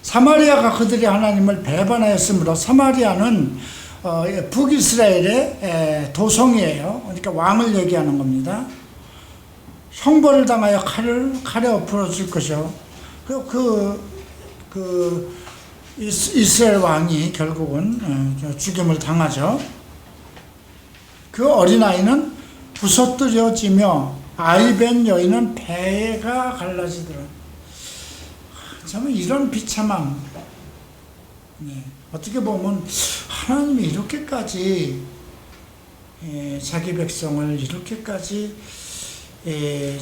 사마리아가 그들이 하나님을 배반하였으므로, 사마리아는 북이스라엘의 도성이에요. 그러니까 왕을 얘기하는 겁니다. 형벌을 당하여 칼에 엎어 줄 것이요. 이스라엘 왕이 결국은 죽임을 당하죠. 그 어린아이는 부서뜨려지며 아이벤 여인은 배가 갈라지더라. 참 이런 비참함. 네. 어떻게 보면 하나님이 이렇게까지 자기 백성을 이렇게까지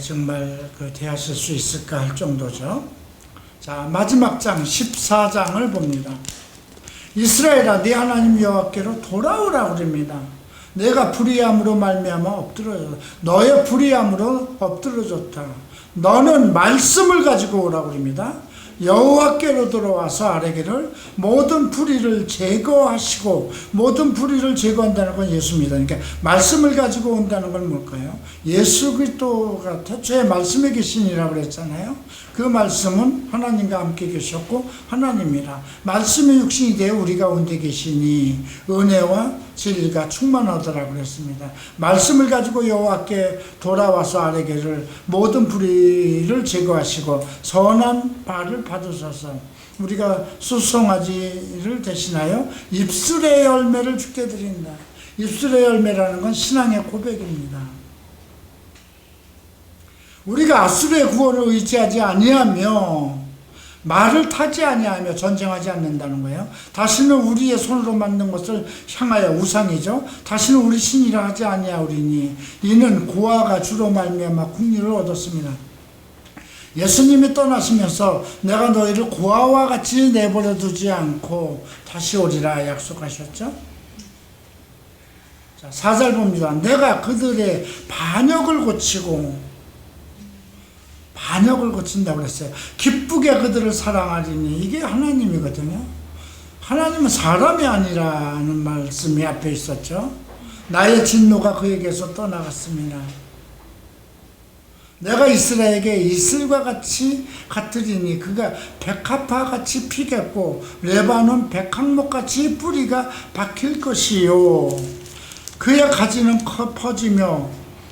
정말 대하실 수 있을까 할 정도죠. 자, 마지막 장 14장을 봅니다. 이스라엘아 네 하나님 여호와께로 돌아오라 그럽니다. 내가 불의함으로 말미암아 엎드러졌다. 너의 불의함으로 엎드러졌다. 너는 말씀을 가지고 오라 그럽니다. 여호와께로 돌아와서 아뢰기를 모든 불의를 제거하시고, 모든 불의를 제거한다는 건 예수입니다. 그러니까 말씀을 가지고 온다는 건 뭘까요? 예수 그리스도가 태초에 말씀에 계시니라고 그랬잖아요. 그 말씀은 하나님과 함께 계셨고 하나님이라. 말씀의 육신이 되어 우리 가운데 계시니 은혜와 진리가 충만하더라고 그랬습니다. 말씀을 가지고 여호와께 돌아와서 아뢰기를 모든 불의를 제거하시고 선한 발을 받으소서. 우리가 수송아지를 대신하여 입술의 열매를 주게 드린다. 입술의 열매라는 건 신앙의 고백입니다. 우리가 아수르의 구원을 의지하지 아니하며, 말을 타지 아니하며 전쟁하지 않는다는 거예요. 다시는 우리의 손으로 만든 것을 향하여, 우상이죠. 다시는 우리 신이라 하지 아니하오리니 이는 고아가 주로 말미암아 국리를 얻었습니다. 예수님이 떠나시면서 내가 너희를 고아와 같이 내버려 두지 않고 다시 오리라 약속하셨죠. 자, 4절 봅니다. 내가 그들의 반역을 고치고, 반역을 고친다고 그랬어요. 기쁘게 그들을 사랑하리니, 이게 하나님이거든요. 하나님은 사람이 아니라는 말씀이 앞에 있었죠. 나의 진노가 그에게서 떠나갔습니다. 내가 이스라엘에게 이슬과 같이 같으리니 그가 백합화 같이 피겠고 레바논 백항목 같이 뿌리가 박힐 것이요. 그의 가지는 퍼지며,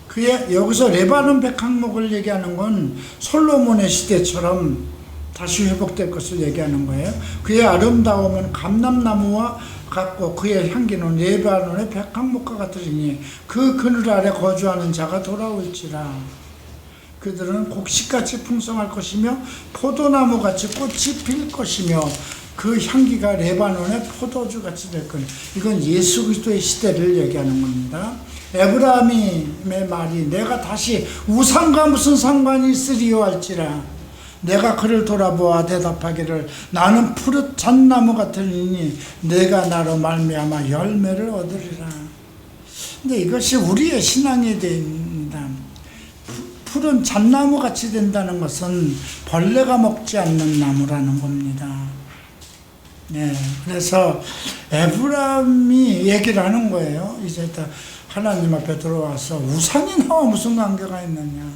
그의, 여기서 레바논 백항목을 얘기하는 건 솔로몬의 시대처럼 다시 회복될 것을 얘기하는 거예요. 그의 아름다움은 감람나무와 같고 그의 향기는 레바논의 백항목과 같으리니 그 그늘 아래 거주하는 자가 돌아올지라. 그들은 곡식같이 풍성할 것이며 포도나무같이 꽃이 필 것이며 그 향기가 레바논의 포도주같이 될 거니. 이건 예수 그리스도의 시대를 얘기하는 겁니다. 에브라임의 말이 내가 다시 우상과 무슨 상관이 있으리요 할지라. 내가 그를 돌아보아 대답하기를 나는 푸릇 잣나무 같으니 내가 나로 말미암아 열매를 얻으리라. 근데 이것이 우리의 신앙이 됩니다. 푸른 잣나무 같이 된다는 것은 벌레가 먹지 않는 나무라는 겁니다. 네, 그래서 에브라임이 얘기를 하는 거예요. 이제 다 하나님 앞에 들어와서 우상이 나와 무슨 관계가 있느냐.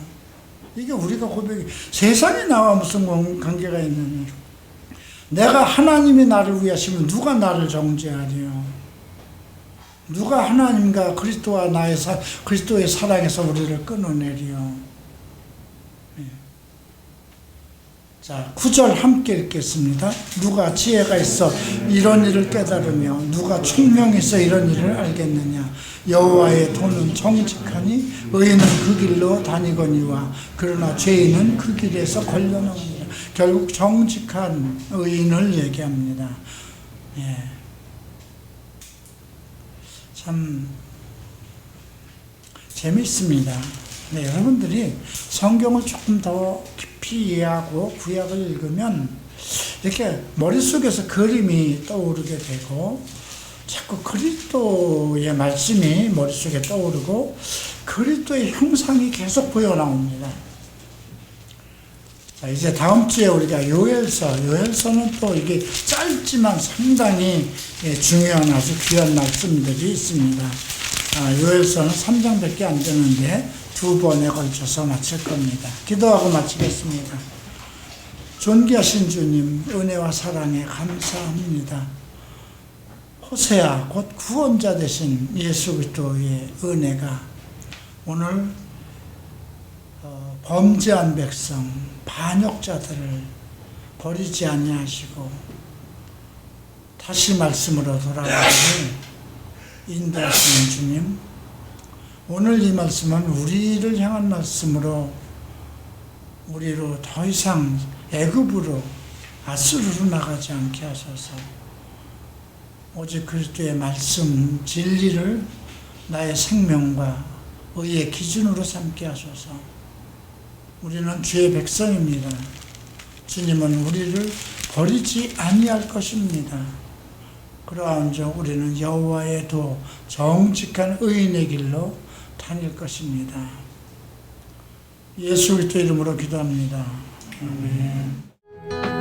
이게 우리가 고백이, 세상이 나와 무슨 관계가 있느냐. 내가 하나님이 나를 위하시면 누가 나를 정죄하리요. 누가 하나님과 그리스도와 그리스도의 사랑에서 우리를 끊어내리요. 자, 9절 함께 읽겠습니다. 누가 지혜가 있어 이런 일을 깨달으며 누가 총명이 있어 이런 일을 알겠느냐. 여호와의 도는 정직하니 의인은 그 길로 다니거니와 그러나 죄인은 그 길에서 걸려나옵니다. 결국 정직한 의인을 얘기합니다. 예. 참 재미있습니다. 네, 여러분들이 성경을 조금 더 깊이 이해하고 구약을 읽으면 이렇게 머릿속에서 그림이 떠오르게 되고 자꾸 그리스도의 말씀이 머릿속에 떠오르고 그리스도의 형상이 계속 보여나옵니다. 자, 이제 다음 주에 우리가 요엘서는 또 이게 짧지만 상당히 중요한 아주 귀한 말씀들이 있습니다. 요엘서는 3장밖에 안 되는데 2번에 걸쳐서 마칠 겁니다. 기도하고 마치겠습니다. 존귀하신 주님, 은혜와 사랑에 감사합니다. 호세아 곧 구원자 되신 예수 그리스도의 은혜가 오늘 범죄한 백성, 반역자들을 버리지 아니하시고 다시 말씀으로 돌아가기를 인도하시는 주님, 오늘 이 말씀은 우리를 향한 말씀으로 우리로 더 이상 애굽으로 아수르로 나가지 않게 하소서. 오직 그리스도의 말씀, 진리를 나의 생명과 의의 기준으로 삼게 하소서. 우리는 주의 백성입니다. 주님은 우리를 버리지 아니할 것입니다. 그러한즉 우리는 여호와의 도 정직한 의인의 길로 다닐 것입니다. 예수 그리스도 이름으로 기도합니다. 아멘.